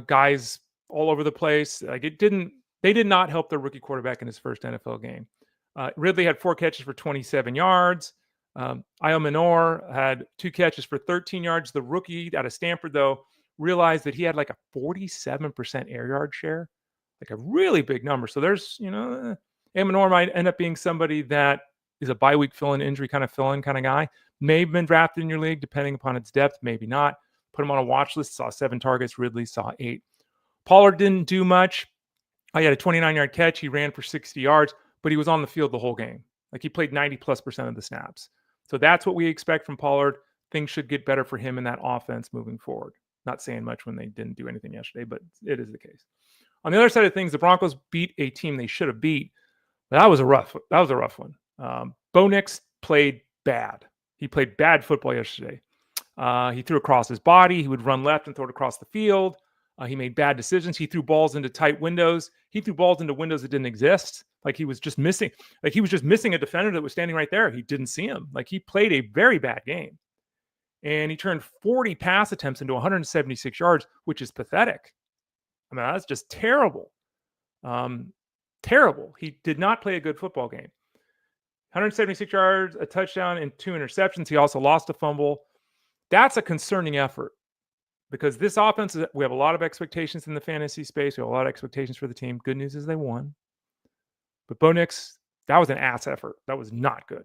Speaker 1: guys all over the place. They did not help their rookie quarterback in his first NFL game. Ridley had 4 catches for 27 yards. Io Minor had 2 catches for 13 yards. The rookie out of Stanford, though, realized that he had like a 47% air yard share, like a really big number. So there's, Io Minor might end up being somebody that is a bye week fill-in injury kind of fill-in kind of guy. May have been drafted in your league, depending upon its depth, maybe not. Put him on a watch list, saw 7 targets. Ridley saw 8. Pollard didn't do much. He had a 29-yard catch. He ran for 60 yards, but he was on the field the whole game. Like, he played 90+% of the snaps. So that's what we expect from Pollard. Things should get better for him in that offense moving forward. Not saying much when they didn't do anything yesterday, but it is the case. On the other side of things, the Broncos beat a team they should have beat. But that was a rough one. Bo Nix played bad. He played bad football yesterday. He threw across his body. He would run left and throw it across the field. He made bad decisions. He threw balls into tight windows. He threw balls into windows that didn't exist. Like, he was just missing. Like, he was just missing a defender that was standing right there. He didn't see him. Like, he played a very bad game. And he turned 40 pass attempts into 176 yards, which is pathetic. I mean, that's just terrible. Terrible. He did not play a good football game. 176 yards, a touchdown, and 2 interceptions. He also lost a fumble. That's a concerning effort, because this offense, we have a lot of expectations in the fantasy space. We have a lot of expectations for the team. Good news is they won. But Bo Nix, that was an ass effort. That was not good.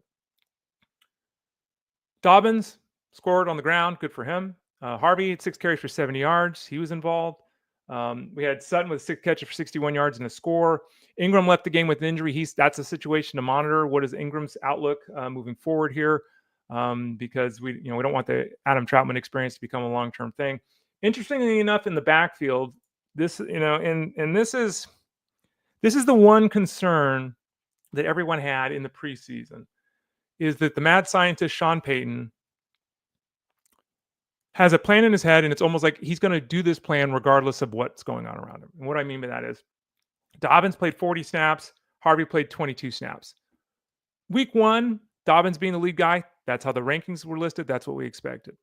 Speaker 1: Dobbins scored on the ground. Good for him. Harvey had 6 carries for 70 yards. He was involved. We had Sutton with 6 catches for 61 yards and a score. Ingram left the game with an injury. That's a situation to monitor. What is Ingram's outlook moving forward here? Because we don't want the Adam Troutman experience to become a long-term thing. Interestingly enough, in the backfield, this and this is the one concern that everyone had in the preseason is that the mad scientist Sean Payton has a plan in his head, and it's almost like he's going to do this plan regardless of what's going on around him. And what I mean by that is Dobbins played 40 snaps, Harvey played 22 snaps. Week 1, Dobbins being the lead guy, that's how the rankings were listed. That's what we expected.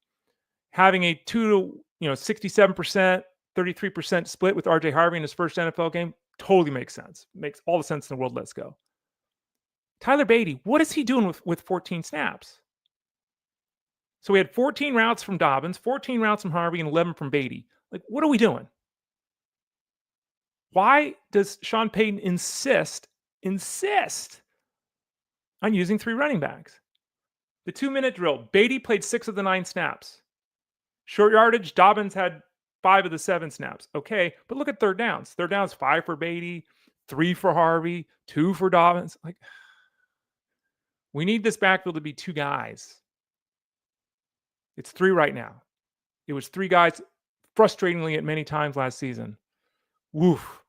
Speaker 1: Having a 67%, 33% split with RJ Harvey in his first NFL game totally makes sense. Makes all the sense in the world. Let's go. Tyler Beatty, what is he doing with 14 snaps? So we had 14 routes from Dobbins, 14 routes from Harvey, and 11 from Beatty. Like, what are we doing? Why does Sean Payton insist on using 3 running backs? The 2-minute drill, Beatty played 6 of the 9 snaps. Short yardage, Dobbins had 5 of the 7 snaps. Okay, but look at third downs. Third downs, 5 for Beatty, 3 for Harvey, 2 for Dobbins. Like, we need this backfield to be 2 guys. It's 3 right now. It was 3 guys frustratingly at many times last season. Woof.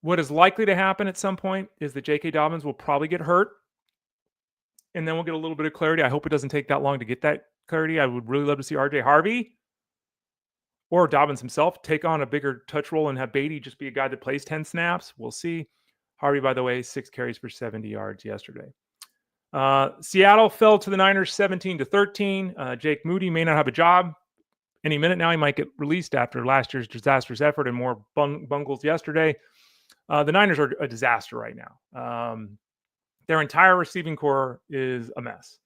Speaker 1: What is likely to happen at some point is that J.K. Dobbins will probably get hurt, and then we'll get a little bit of clarity. I hope it doesn't take that long to get that clarity. I would really love to see R.J. Harvey or Dobbins himself take on a bigger touch role and have Beatty just be a guy that plays 10 snaps. We'll see. Harvey, by the way, 6 carries for 70 yards yesterday. Seattle fell to the Niners 17-13. Jake Moody may not have a job any minute now. He might get released after last year's disastrous effort and more bungles yesterday. The Niners are a disaster right now. Their entire receiving core is a mess.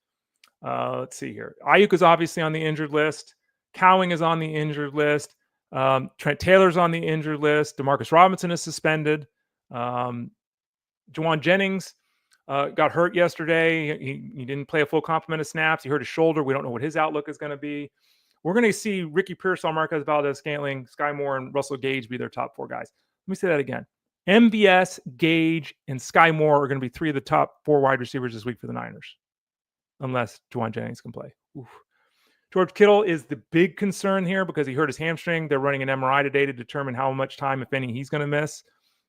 Speaker 1: Let's see here. Ayuk is obviously on the injured list. Cowing is on the injured list. Trent Taylor's on the injured list. Demarcus Robinson is suspended. Jawan Jennings got hurt yesterday. He didn't play a full complement of snaps. He hurt his shoulder. We don't know what his outlook is going to be. We're going to see Ricky Pearsall, Marquez Valdez-Scantling, Sky Moore, and Russell Gage be their top 4 guys. Let me say that again. MVS, Gage, and Sky Moore are going to be 3 of the top 4 wide receivers this week for the Niners, unless Jawan Jennings can play. Oof. George Kittle is the big concern here because he hurt his hamstring. They're running an MRI today to determine how much time, if any, he's going to miss.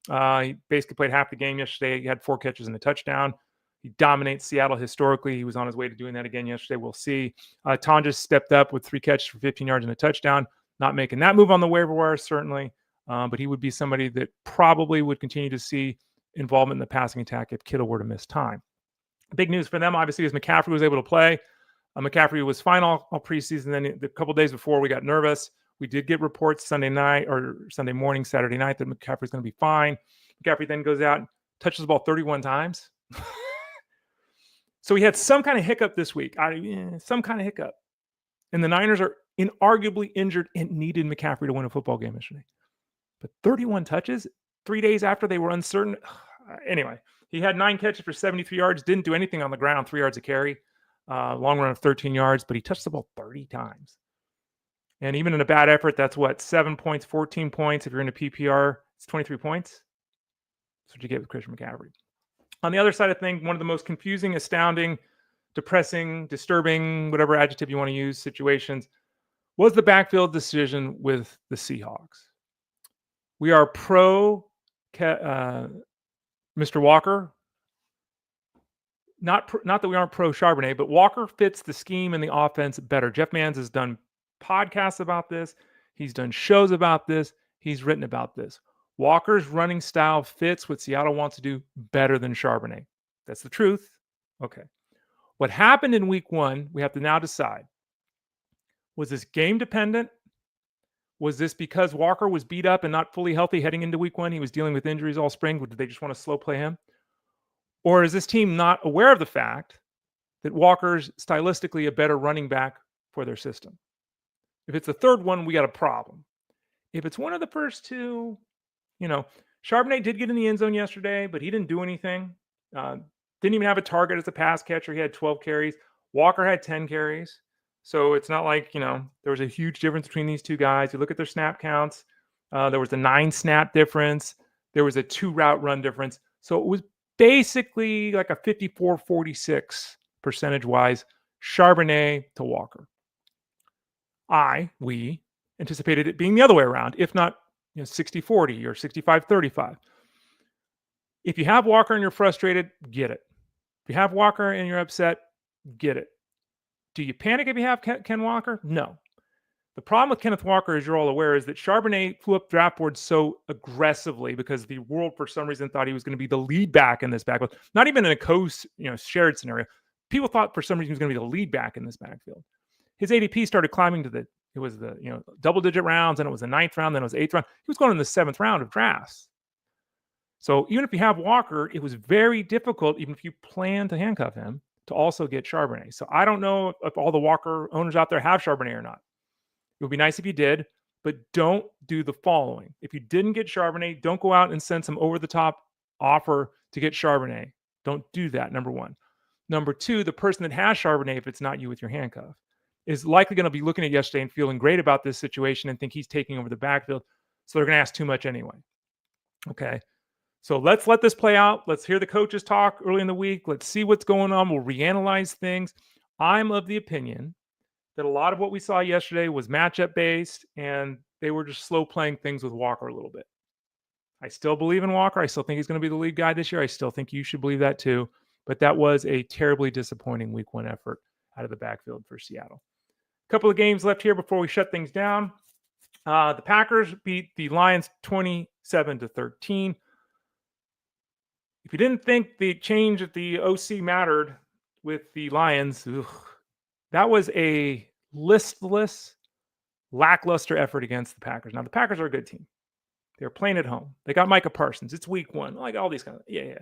Speaker 1: He basically played half the game yesterday. He had 4 catches and a touchdown. He dominates Seattle historically. He was on his way to doing that again yesterday. We'll see. Tonja stepped up with 3 catches for 15 yards and a touchdown. Not making that move on the waiver wire, certainly. But he would be somebody that probably would continue to see involvement in the passing attack if Kittle were to miss time. Big news for them, obviously, is McCaffrey was able to play. McCaffrey was fine all preseason. Then the couple days before, we got nervous. We did get reports Sunday morning, Saturday night that McCaffrey's going to be fine. McCaffrey then goes out and touches the ball 31 times. So he had some kind of hiccup this week. Some kind of hiccup. And the Niners are inarguably injured and needed McCaffrey to win a football game yesterday. But 31 touches 3 days after they were uncertain. Anyway, he had 9 catches for 73 yards. Didn't do anything on the ground, 3 yards a carry. Long run of 13 yards, but he touched the ball 30 times. And even in a bad effort, that's what, 7 points, 14 points. If you're in a PPR, it's 23 points. That's what you get with Christian McCaffrey. On the other side of things, one of the most confusing, astounding, depressing, disturbing, whatever adjective you want to use, situations was the backfield decision with the Seahawks. We are pro Mr. Walker. Not that we aren't pro Charbonnet, but Walker fits the scheme and the offense better. Jeff Manns has done podcasts about this. He's done shows about this. He's written about this. Walker's running style fits what Seattle wants to do better than Charbonnet. That's the truth. Okay. What happened in week 1, we have to now decide. Was this game dependent? Was this because Walker was beat up and not fully healthy heading into week 1? He was dealing with injuries all spring. Did they just want to slow play him? Or is this team not aware of the fact that Walker's stylistically a better running back for their system? If it's the third one, we got a problem. If it's one of the first 2, Charbonnet did get in the end zone yesterday, but he didn't do anything. Didn't even have a target as a pass catcher. He had 12 carries. Walker had 10 carries. So it's not like, there was a huge difference between these 2 guys. You look at their snap counts. There was a 9 snap difference. There was a 2 route run difference. So it was basically like a 54-46 percentage-wise, Charbonnet to Walker. We anticipated it being the other way around, if not 60-40 or 65-35. If you have Walker and you're frustrated, get it. If you have Walker and you're upset, get it. Do you panic if you have Ken Walker? No. The problem with Kenneth Walker, as you're all aware, is that Charbonnet flew up draft boards so aggressively because the world, for some reason, thought he was going to be the lead back in this backfield. Not even in a shared scenario. People thought for some reason he was going to be the lead back in this backfield. His ADP started climbing to the double-digit rounds, and it was the 9th round, then it was the 8th round. He was going in the 7th round of drafts. So even if you have Walker, it was very difficult, even if you plan to handcuff him, to also get Charbonnet. So I don't know if all the Walker owners out there have Charbonnet or not. It would be nice if you did, but don't do the following. If you didn't get Charbonnet, don't go out and send some over-the-top offer to get Charbonnet. Don't do that, number one. Number two, the person that has Charbonnet, if it's not you with your handcuff, is likely going to be looking at yesterday and feeling great about this situation and think he's taking over the backfield. So they're going to ask too much anyway. Okay. So let's let this play out. Let's hear the coaches talk early in the week. Let's see what's going on. We'll reanalyze things. I'm of the opinion that a lot of what we saw yesterday was matchup based, and they were just slow playing things with Walker a little bit. I still believe in Walker. I still think he's going to be the lead guy this year. I still think you should believe that too. But that was a terribly disappointing week one effort out of the backfield for Seattle. A couple of games left here before we shut things down. The Packers beat the Lions 27-13. If you didn't think the change at the OC mattered with the Lions, that was a listless, lackluster effort against the Packers. Now, the Packers are a good team. They're playing at home. They got Micah Parsons. It's week one. Like all these kind of, yeah.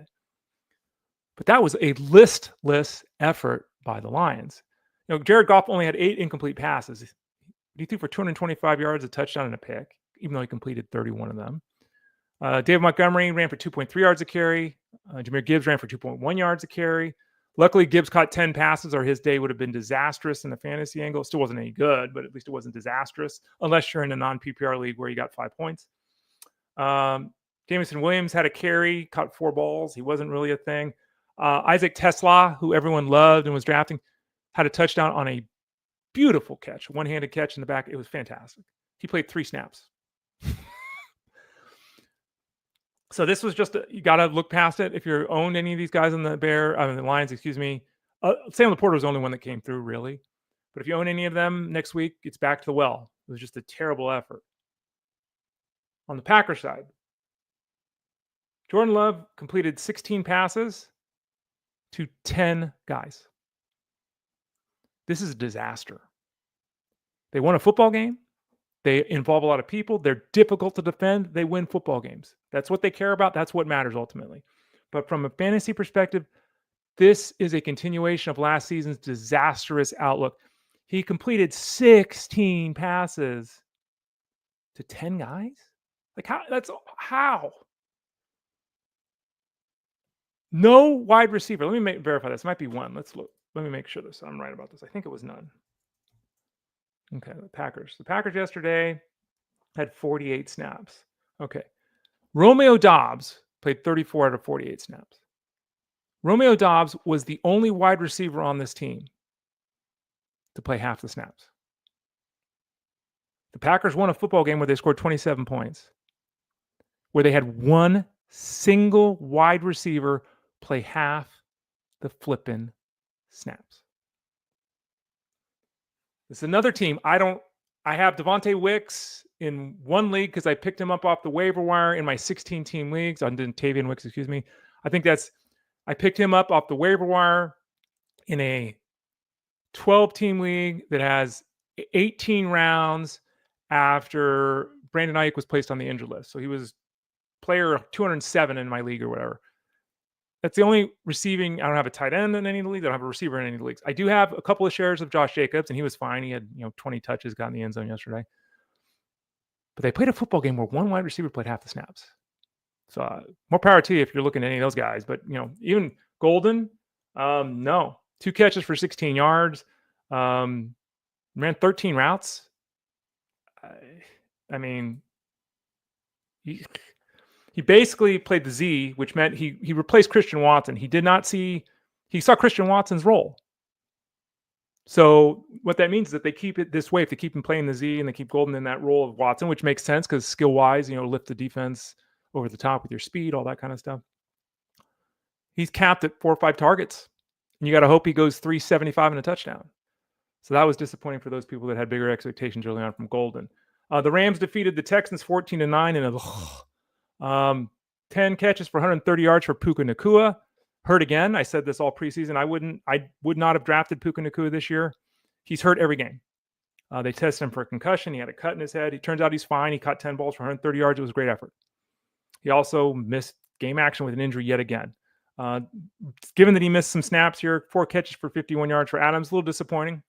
Speaker 1: But that was a listless effort by the Lions. Jared Goff only had 8 incomplete passes. He threw for 225 yards, a touchdown, and a pick, even though he completed 31 of them. David Montgomery ran for 2.3 yards a carry. Jahmyr Gibbs ran for 2.1 yards a carry. Luckily, Gibbs caught 10 passes, or his day would have been disastrous in the fantasy angle. It still wasn't any good, but at least it wasn't disastrous, unless you're in a non-PPR league where you got 5 points. Jameson Williams had a carry, caught 4 balls. He wasn't really a thing. Isaac Tesla, who everyone loved and was drafting, had a touchdown on a beautiful catch, one-handed catch in the back. It was fantastic. He played 3 snaps. So this was just, you got to look past it. If you're owned any of these guys on the Lions, Sam Laporta was the only one that came through, really. But if you own any of them next week, it's back to the well. It was just a terrible effort. On the Packers side, Jordan Love completed 16 passes to 10 guys. This is a disaster. They won a football game. They involve a lot of people. They're difficult to defend. They win football games. That's what they care about. That's what matters ultimately. But from a fantasy perspective, this is a continuation of last season's disastrous outlook. He completed 16 passes to 10 guys? Like how? No wide receiver. Let me verify this. It might be one. Let's look. Let me make sure I'm right about this. I think it was none. Okay, the Packers. The Packers yesterday had 48 snaps. Okay. Romeo Doubs played 34 out of 48 snaps. Romeo Doubs was the only wide receiver on this team to play half the snaps. The Packers won a football game where they scored 27 points, where they had one single wide receiver play half the flippin' snaps. It's another team. I have Devontae Wicks in one league because I picked him up off the waiver wire in my 16-team leagues. Tavian Wicks, excuse me. I picked him up off the waiver wire in a 12-team league that has 18 rounds after Brandon Ayuk was placed on the injured list. So he was player 207 in my league or whatever. That's the only receiving. I don't have a tight end in any of the leagues. I don't have a receiver in any of the leagues. I do have a couple of shares of Josh Jacobs, and he was fine. He had 20 touches, got in the end zone yesterday. But they played a football game where one wide receiver played half the snaps. So more power to you if you're looking at any of those guys. But even Golden, no, 2 catches for 16 yards, ran 13 routes. I mean, he basically played the Z, which meant he replaced Christian Watson. He saw Christian Watson's role. So what that means is that they keep it this way. If they keep him playing the Z and they keep Golden in that role of Watson, which makes sense because skill-wise, lift the defense over the top with your speed, all that kind of stuff. He's capped at 4 or 5 targets. And you got to hope he goes 375 and a touchdown. So that was disappointing for those people that had bigger expectations early on from Golden. The Rams defeated the Texans 14-9 in 10 catches for 130 yards for Puka Nacua. Hurt again. I said this all preseason. I would not have drafted Puka Nacua this year. He's hurt every game. They tested him for a concussion. He had a cut in his head. It turns out he's fine. He caught 10 balls for 130 yards. It was a great effort. He also missed game action with an injury yet again. Given that he missed some snaps here, 4 catches for 51 yards for Adams, a little disappointing.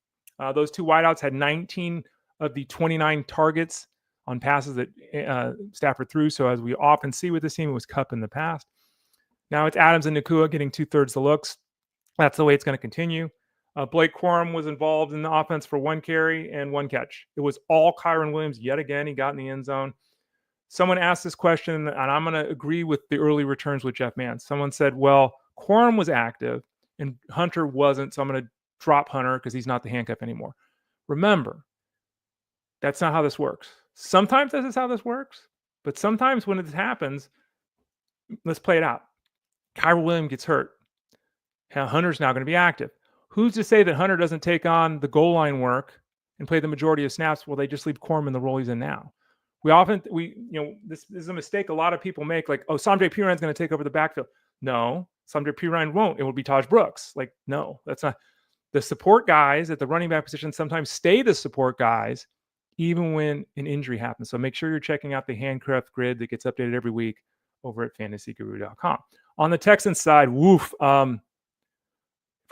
Speaker 1: Those two wideouts had 19 of the 29 targets on passes that Stafford threw. So as we often see with this team, it was Kupp in the past. Now it's Adams and Nacua getting 2/3 the looks. That's the way it's going to continue. Blake Corum was involved in the offense for 1 carry and 1 catch. It was all Kyren Williams yet again. He got in the end zone. Someone asked this question, and I'm going to agree with the early returns with Jeff Mann. Someone said, well, Corum was active and Hunter wasn't, so I'm going to drop Hunter because he's not the handcuff anymore. Remember, that's not how this works. Sometimes this is how this works, but sometimes when it happens, let's play it out. Kyren Williams gets hurt. Hunter's now going to be active. Who's to say that Hunter doesn't take on the goal line work and play the majority of snaps while they just leave Corum in the role he's in now? This is a mistake a lot of people make. Like, oh, Sandre Piran's going to take over the backfield. No, Sandre Piran won't. It will be Taj Brooks. Like, no, that's not. The support guys at the running back position sometimes stay the support guys even when an injury happens. So make sure you're checking out the handcraft grid that gets updated every week over at fantasyguru.com. On the Texans side, if we're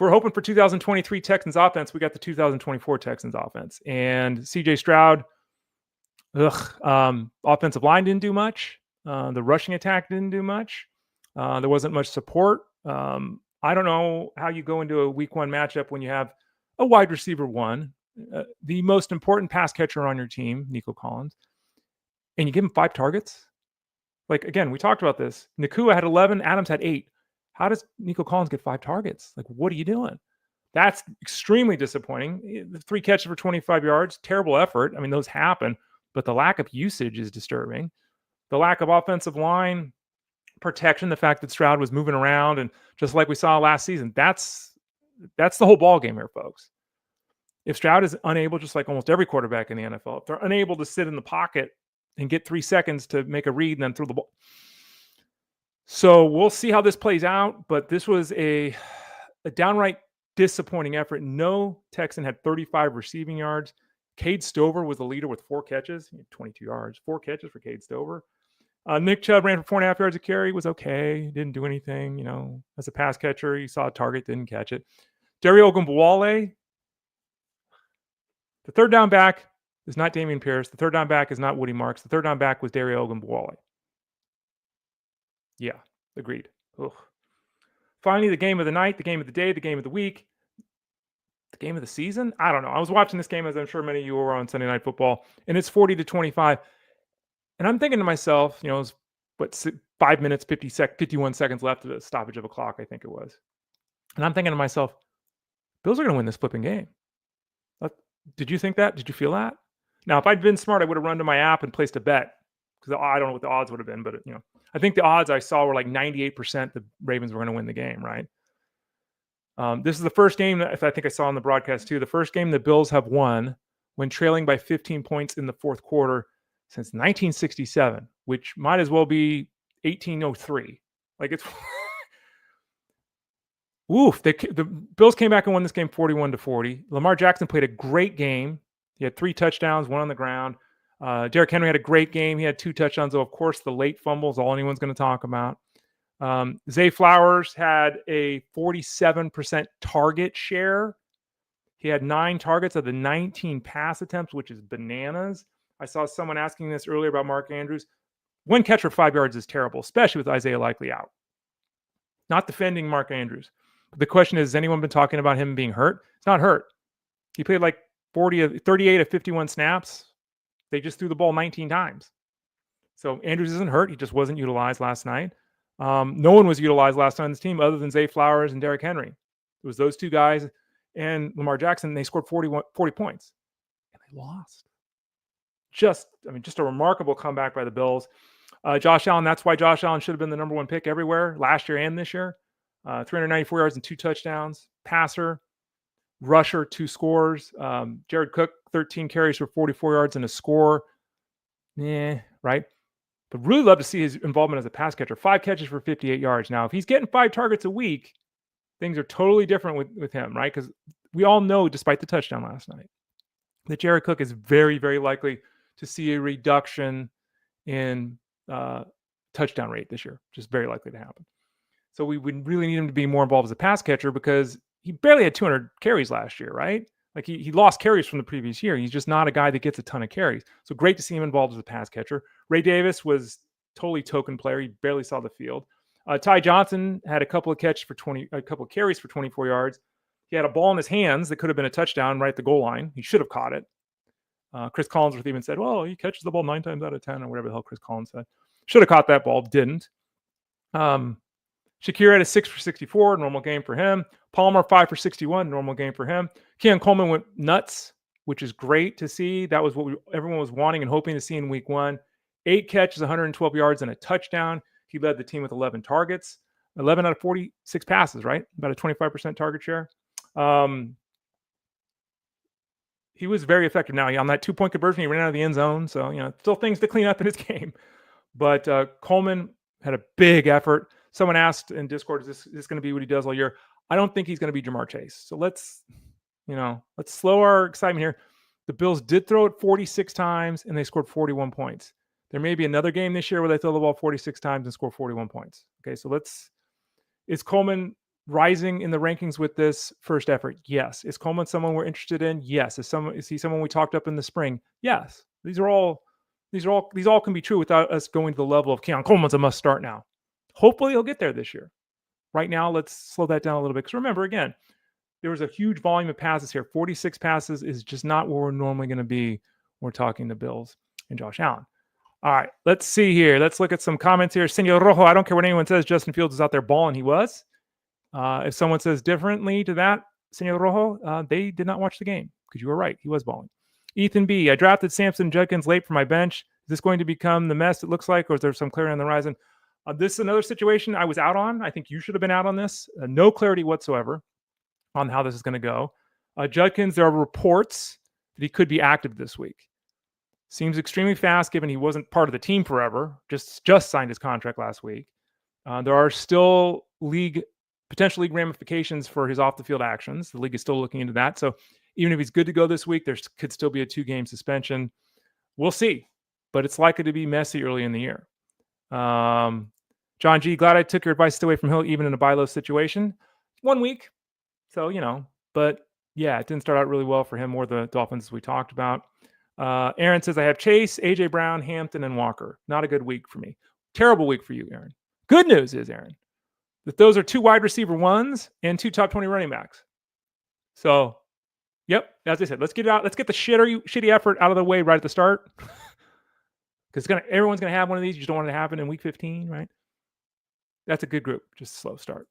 Speaker 1: hoping for 2023 Texans offense, we got the 2024 Texans offense. And CJ Stroud, offensive line didn't do much. The rushing attack didn't do much. There wasn't much support. I don't know how you go into a week 1 matchup when you have a wide receiver 1, the most important pass catcher on your team, Nico Collins, and you give him 5 targets. Like, again, we talked about this. Nacua had 11, Adams had 8. How does Nico Collins get 5 targets? Like, what are you doing? That's extremely disappointing. 3 catches for 25 yards, terrible effort. I mean, those happen, but the lack of usage is disturbing. The lack of offensive line protection, the fact that Stroud was moving around, and just like we saw last season, that's the whole ball game here, folks. If Stroud is unable, just like almost every quarterback in the NFL, if they're unable to sit in the pocket and get 3 seconds to make a read and then throw the ball. So we'll see how this plays out, but this was a downright disappointing effort. No Texan had 35 receiving yards. Cade Stover was the leader with 4 catches, 22 yards, 4 catches for Cade Stover. Nick Chubb ran for 4.5 yards a carry, was okay, didn't do anything. As a pass catcher, he saw a target, didn't catch it. Dario Ogunbowale, the third down back is not Dameon Pierce. The third down back is not Woody Marks. The third down back was Dario Ogunbowale. Yeah, agreed. Ugh. Finally, the game of the night, the game of the day, the game of the week, the game of the season. I don't know. I was watching this game, as I'm sure many of you were, on Sunday Night Football, and it's 40-25. And I'm thinking to myself, it was 5 minutes, 51 seconds left of the stoppage of a clock, I think it was. And I'm thinking to myself, Bills are going to win this flipping game. Did you think that? Did you feel that? Now, if I'd been smart, I would have run to my app and placed a bet, because I don't know what the odds would have been, but I think the odds I saw were like 98% the Ravens were going to win the game, right? This is the first game that I think I saw on the broadcast too. The first game the Bills have won when trailing by 15 points in the fourth quarter since 1967, which might as well be 1803. Like, it's oof. The Bills came back and won this game 41-40. Lamar Jackson played a great game. He had 3 touchdowns, 1 on the ground. Derrick Henry had a great game. He had 2 touchdowns, though, of course, the late fumble is all anyone's going to talk about. Zay Flowers had a 47% target share. He had 9 targets of the 19 pass attempts, which is bananas. I saw someone asking this earlier about Mark Andrews. 1 catch for 5 yards is terrible, especially with Isaiah Likely out. Not defending Mark Andrews. But the question is, has anyone been talking about him being hurt? He's not hurt. He played like 38 of 51 snaps. They just threw the ball 19 times. So Andrews isn't hurt. He just wasn't utilized last night. No one was utilized last night on this team other than Zay Flowers and Derrick Henry. It was those 2 guys. and Lamar Jackson. They scored 40 points, and they lost. Just a remarkable comeback by the Bills. Josh Allen, that's why Josh Allen should have been the number one pick everywhere last year and this year. 394 yards and 2 touchdowns. Passer, rusher, 2 scores. Jared Cook, 13 carries for 44 yards and a score. Right? But really love to see his involvement as a pass catcher. 5 catches for 58 yards. Now, if he's getting 5 targets a week, things are totally different with him, right? Because we all know, despite the touchdown last night, that Jared Cook is very, very likely to see a reduction in touchdown rate this year. Just very likely to happen. So we would really need him to be more involved as a pass catcher because he barely had 200 carries last year, right? Like he lost carries from the previous year. He's just not a guy that gets a ton of carries. So great to see him involved as a pass catcher. Ray Davis was totally token player. He barely saw the field. Ty Johnson had a couple of carries for 24 yards. He had a ball in his hands that could have been a touchdown right at the goal line. He should have caught it. Chris Collinsworth even said, well, he catches the ball 9 times out of 10 or whatever the hell Chris Collins said. Should have caught that ball. Didn't. Shakir had a 6 for 64, normal game for him. Palmer, 5 for 61, normal game for him. Keon Coleman went nuts, which is great to see. That was what everyone was wanting and hoping to see in week 1. 8 catches, 112 yards, and a touchdown. He led the team with 11 targets. 11 out of 46 passes, right? About a 25% target share. He was very effective. Now, on that 2-point conversion, he ran out of the end zone. So, still things to clean up in his game. But Coleman had a big effort. Someone asked in Discord, is this going to be what he does all year? I don't think he's going to be Jamar Chase. So let's slow our excitement here. The Bills did throw it 46 times, and they scored 41 points. There may be another game this year where they throw the ball 46 times and score 41 points. Okay, so is Coleman rising in the rankings with this first effort? Yes. Is Coleman someone we're interested in? Yes. Is he someone we talked up in the spring? Yes. These all can be true without us going to the level of Keon Coleman's a must start now. Hopefully he'll get there this year. Right now, let's slow that down a little bit. Because remember, again, there was a huge volume of passes here. 46 passes is just not where we're normally going to be when we're talking the Bills and Josh Allen. All right, let's see here. Let's look at some comments here. Senor Rojo, I don't care what anyone says. Justin Fields is out there balling. He was. If someone says differently to that, Senor Rojo, they did not watch the game because you were right. He was balling. Ethan B, I drafted Samson Judkins late for my bench. Is this going to become the mess it looks like, or is there some clarity on the horizon? This is another situation I was out on. I think you should have been out on this. No clarity whatsoever on how this is going to go. Judkins, there are reports that he could be active this week. Seems extremely fast given he wasn't part of the team forever, just signed his contract last week. There are still potential league ramifications for his off-the-field actions. The league is still looking into that. So even if he's good to go this week, there could still be a 2-game suspension. We'll see, but it's likely to be messy early in the year. John G, glad I took your advice to stay away from Hill even in a buy low situation. 1 week. So, but yeah, it didn't start out really well for him or the Dolphins as we talked about. Aaron says, I have Chase, AJ Brown, Hampton, and Walker. Not a good week for me. Terrible week for you, Aaron. Good news is, Aaron, that those are 2 wide receiver ones and 2 top 20 running backs. So, yep, as I said, let's get the shitty effort out of the way right at the start. Because everyone's going to have one of these. You just don't want it to happen in week 15, right? That's a good group. Just a slow start.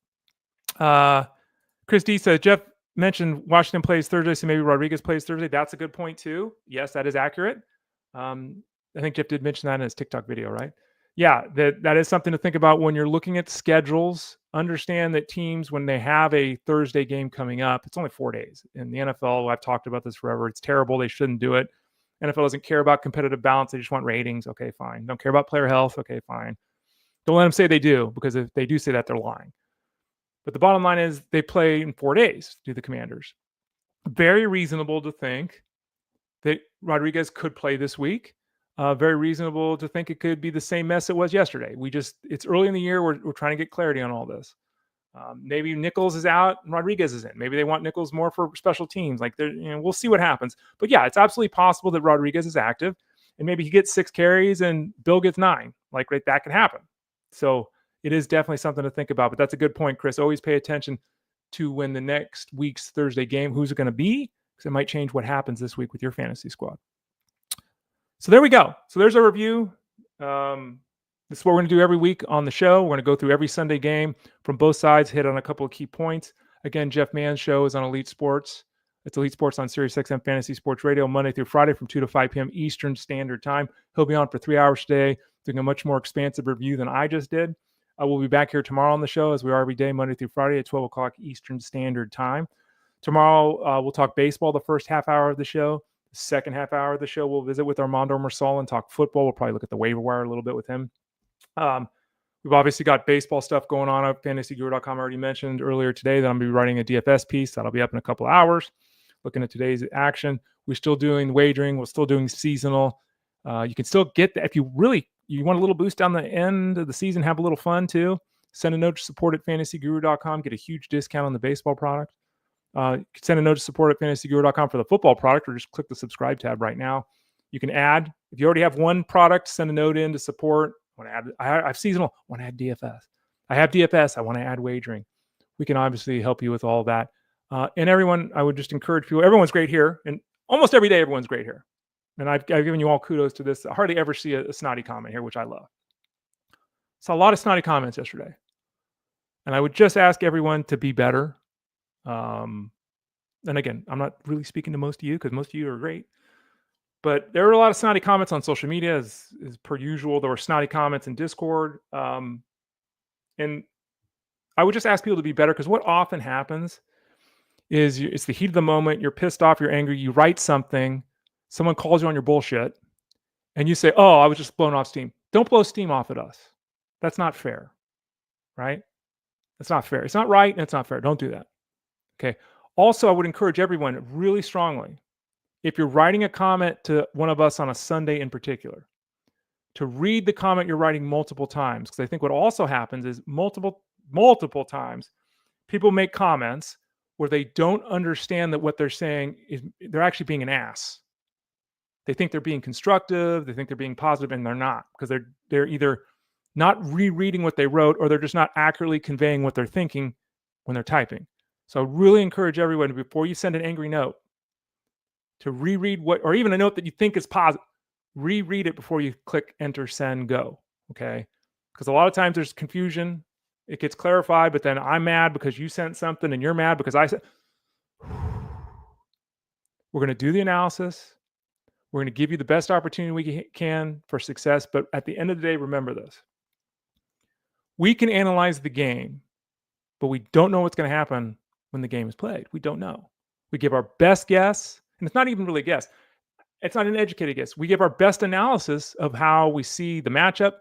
Speaker 1: Chris D says, Jeff mentioned Washington plays Thursday, so maybe Rodriguez plays Thursday. That's a good point, too. Yes, that is accurate. I think Jeff did mention that in his TikTok video, right? Yeah, that is something to think about when you're looking at schedules. Understand that teams, when they have a Thursday game coming up, it's only 4 days. In the NFL, I've talked about this forever. It's terrible. They shouldn't do it. NFL doesn't care about competitive balance. They just want ratings. Okay, fine. Don't care about player health. Okay, fine. Don't let them say they do, because if they do say that, they're lying. But the bottom line is they play in 4 days, do the Commanders. Very reasonable to think that Rodriguez could play this week. Very reasonable to think it could be the same mess it was yesterday. It's early in the year. We're trying to get clarity on all this. Maybe Nichols is out and Rodriguez is in. Maybe they want Nichols more for special teams. We'll see what happens. But yeah, it's absolutely possible that Rodriguez is active and maybe he gets 6 carries and Bill gets 9. That can happen. So it is definitely something to think about. But that's a good point, Chris. Always pay attention to when the next week's Thursday game, who's it going to be? Because it might change what happens this week with your fantasy squad. So there we go. So there's our review. This is what we're going to do every week on the show. We're going to go through every Sunday game from both sides, hit on a couple of key points. Again, Jeff Mann's show is on Elite Sports. It's Elite Sports on Sirius XM Fantasy Sports Radio, Monday through Friday from 2 to 5 p.m. Eastern Standard Time. He'll be on for 3 hours today, doing a much more expansive review than I just did. We'll be back here tomorrow on the show, as we are every day, Monday through Friday at 12 o'clock Eastern Standard Time. Tomorrow, we'll talk baseball the first half hour of the show. The second half hour of the show, we'll visit with Armando Mersal and talk football. We'll probably look at the waiver wire a little bit with him. We've obviously got baseball stuff going on at fantasyguru.com. I already mentioned earlier today that I'm going to be writing a DFS piece. That'll be up in a couple of hours. Looking at today's action. We're still doing wagering. We're still doing seasonal. You can still get that. If you want a little boost down the end of the season, have a little fun too, send a note to support at fantasyguru.com. Get a huge discount on the baseball product. You can send a note to support at fantasyguru.com for the football product, or just click the subscribe tab right now. You can add, if you already have one product, send a note in to support. I have seasonal. I want to add DFS. I have DFS. I want to add wagering. We can obviously help you with all that. And everyone, I would just encourage people. Everyone's great here, and almost every day, everyone's great here. And I've given you all kudos to this. I hardly ever see a snotty comment here, which I love. Saw a lot of snotty comments yesterday, and I would just ask everyone to be better. And again, I'm not really speaking to most of you because most of you are great. But there were a lot of snotty comments on social media, as per usual. There were snotty comments in Discord. And I would just ask people to be better, because what often happens is it's the heat of the moment. You're pissed off. You're angry. You write something. Someone calls you on your bullshit. And you say, oh, I was just blowing off steam. Don't blow steam off at us. That's not fair. Right? That's not fair. It's not right and it's not fair. Don't do that. Okay. Also, I would encourage everyone really strongly, if you're writing a comment to one of us on a Sunday in particular, to read the comment you're writing multiple times. Because I think what also happens is multiple times people make comments where they don't understand that what they're saying is they're actually being an ass. They think they're being constructive, they think they're being positive, and they're not, because they're either not rereading what they wrote, or they're just not accurately conveying what they're thinking when they're typing. So I really encourage everyone, before you send an angry note, to reread or even a note that you think is positive, reread it before you click enter, send, go. Okay? Because a lot of times there's confusion. It gets clarified, but then I'm mad because you sent something, and you're mad because I said. We're going to do the analysis. We're going to give you the best opportunity we can for success. But at the end of the day, remember this. We can analyze the game, but we don't know what's going to happen when the game is played. We don't know. We give our best guess, and it's not even really a guess. It's not an educated guess. We give our best analysis of how we see the matchup,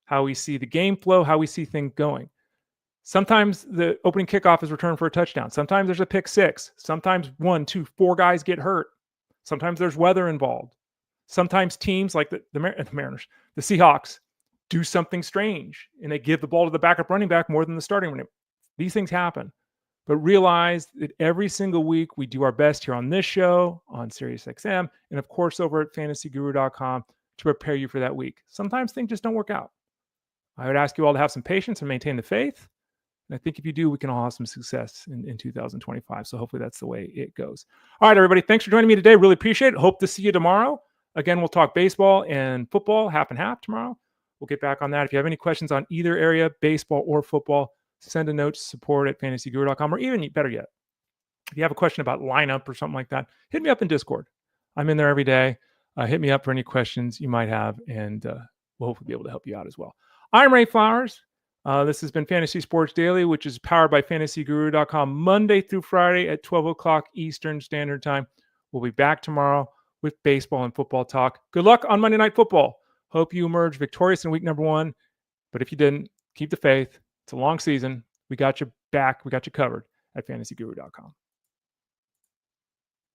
Speaker 1: how we see the game flow, how we see things going. Sometimes the opening kickoff is returned for a touchdown. Sometimes there's a pick six. Sometimes 1, 2, 4 guys get hurt. Sometimes there's weather involved. Sometimes teams like the Mariners, the Seahawks, do something strange, and they give the ball to the backup running back more than the starting running back. These things happen. But realize that every single week we do our best here on this show, on SiriusXM, and of course over at fantasyguru.com to prepare you for that week. Sometimes things just don't work out. I would ask you all to have some patience and maintain the faith. And I think if you do, we can all have some success in 2025. So hopefully that's the way it goes. All right, everybody. Thanks for joining me today. Really appreciate it. Hope to see you tomorrow. Again, we'll talk baseball and football, half and half tomorrow. We'll get back on that. If you have any questions on either area, baseball or football, send a note to support at fantasyguru.com, or even better yet, if you have a question about lineup or something like that, hit me up in Discord. I'm in there every day. Hit me up for any questions you might have, and we'll hopefully be able to help you out as well. I'm Ray Flowers. This has been Fantasy Sports Daily, which is powered by fantasyguru.com Monday through Friday at 12 o'clock Eastern Standard Time. We'll be back tomorrow with baseball and football talk. Good luck on Monday Night Football. Hope you emerge victorious in week number 1. But if you didn't, keep the faith. It's a long season. We got you back. We got you covered at fantasyguru.com.